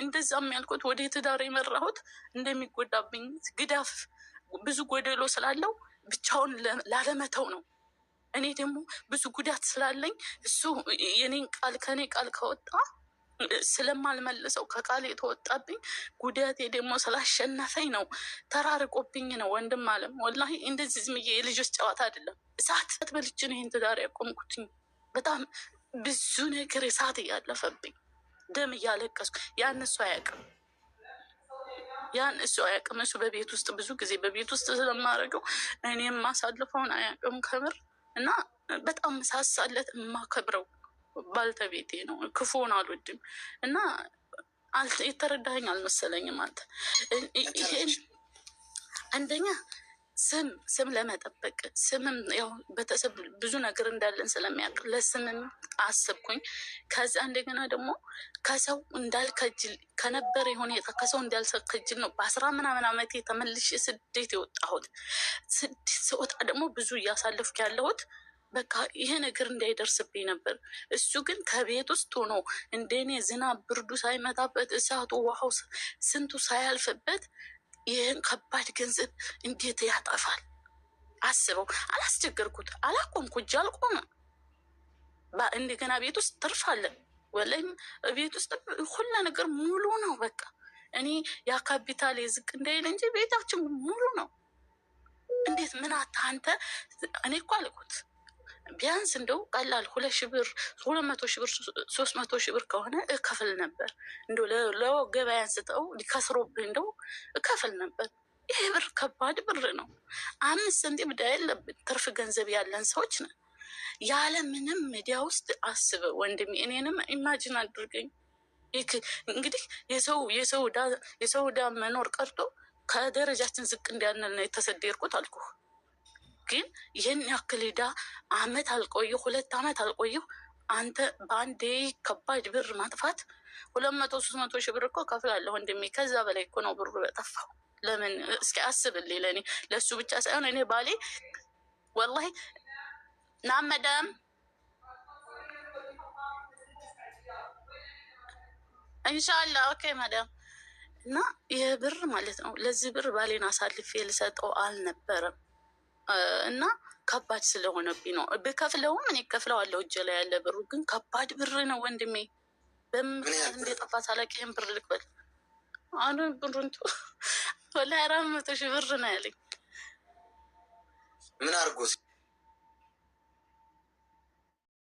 እንደዛም ያልኩት ወደ ትዳር የመራሁት እንደሚጎዳብኝ ግዳፍ ብዙ ጎደሎ ስላለው ብቻውን ላለመተው ነው። እኔ ደግሞ ብዙ ጉዳት ስላለኝ እሱ የኔን ቃል ከኔ ቃል ከወጣ ስለማልመልሰው ከቃል የተወጣብኝ ጉዳቴ ደግሞ ስላሸነፈኝ ነው። ተራርቆብኝ ነው ወንድም አለም ወላሂ። እንደዚህ ዝም ብዬ የልጆች ጨዋታ አይደለም። እሳት በልችን ይህን ትዳር ያቆምኩትኝ በጣም ብዙ ነገር እሳት እያለፈብኝ ደም እያለቀስኩ ያን እሱ አያውቅም። እሱ በቤት ውስጥ ብዙ ጊዜ በቤት ውስጥ ስለማደርገው እኔ የማሳልፈውን አያውቅም ከምር። እና በጣም ሳሳለት የማከብረው ባልተቤቴ ነው። ክፉን አልወድም እና የተረዳኸኝ አልመሰለኝም። አንተ ይሄን አንደኛ ስም ለመጠበቅ ስምም ያው ቤተሰብ ብዙ ነገር እንዳለን ስለሚያውቅ ለስምም አስብኩኝ። ከዛ እንደገና ደግሞ ከሰው እንዳልከጅል ከነበረ ሁኔታ ከሰው እንዳልከጅል ነው በ10 ምናምን ዓመቴ ተመልሼ ስደት የወጣሁት። ስደት ስወጣ ደግሞ ብዙ እያሳለፍኩ ያለሁት በቃ ይሄ ነገር እንዳይደርስብኝ ነበር። እሱ ግን ከቤት ውስጥ ሆኖ እንደኔ ዝናብ ብርዱ ሳይመታበት እሳቱ ውሃው ስንቱ ሳያልፍበት ይህን ከባድ ገንዘብ እንዴት ያጠፋል? አስበው። አላስቸገርኩት፣ አላቆምኩ፣ እጅ አልቆምም። እንደገና ቤት ውስጥ ትርፍ አለ ወላሂ። ቤት ውስጥ ሁላ ነገር ሙሉ ነው። በቃ እኔ ያ ካፒታል ዝቅ እንዳይል እንጂ ቤታችን ሙሉ ነው። እንዴት ምን አንተ እኔ እኮ አልኩት ቢያንስ እንደው ቀላል 2 ሺህ ብር 200 ሺህ ብር 300 ሺህ ብር ከሆነ እከፍል ነበር። እንደው ለገበያ አንስተው ሊከስሮብኝ እንደው እከፍል ነበር። ይሄ ብር ከባድ ብር ነው። 5 ሳንቲም ዕዳ የለብን። ትርፍ ገንዘብ ያለን ሰዎች ነን። ያለ ምንም ሚዲያ ውስጥ አስበ ወንድሜ፣ እኔንም ኢማጂን አድርገኝ። እንግዲህ የሰው ዕዳ መኖር ቀርቶ ከደረጃችን ዝቅ እንዲያንል ነው የተሰደድኩት አልኩ። ግን ይህን ያክል ዕዳ አመት አልቆየሁ፣ 2 ዓመት አልቆየሁ። አንተ በአንዴ ከባድ ብር ማጥፋት 200-300 ሺህ ብር እኮ ከፍላለሁ ወንድሜ። ከዛ በላይ እኮ ነው ብሩ በጠፋው። ለምን እስኪ አስብልኝ። ለእኔ ለእሱ ብቻ ሳይሆን እኔ ባሌ ወላሂ ናመዳም ኢንሻአላህ ኦኬ ማዳም። እና ይህ ብር ማለት ነው ለዚህ ብር ባሌን አሳልፌ ልሰጠው አልነበረም እና ከባድ ስለሆነብኝ ነው። ብከፍለውም እኔ ከፍለዋለሁ እጄ ላይ ያለ ብሩ ግን ከባድ ብር ነው ወንድሜ። በምክንያት እንደጠፋ ሳላውቅ ይህን ብር ልክፈል አሁን ብሩን ወላሂ 400,000 ብር ነው ያለኝ። ምን አድርጎት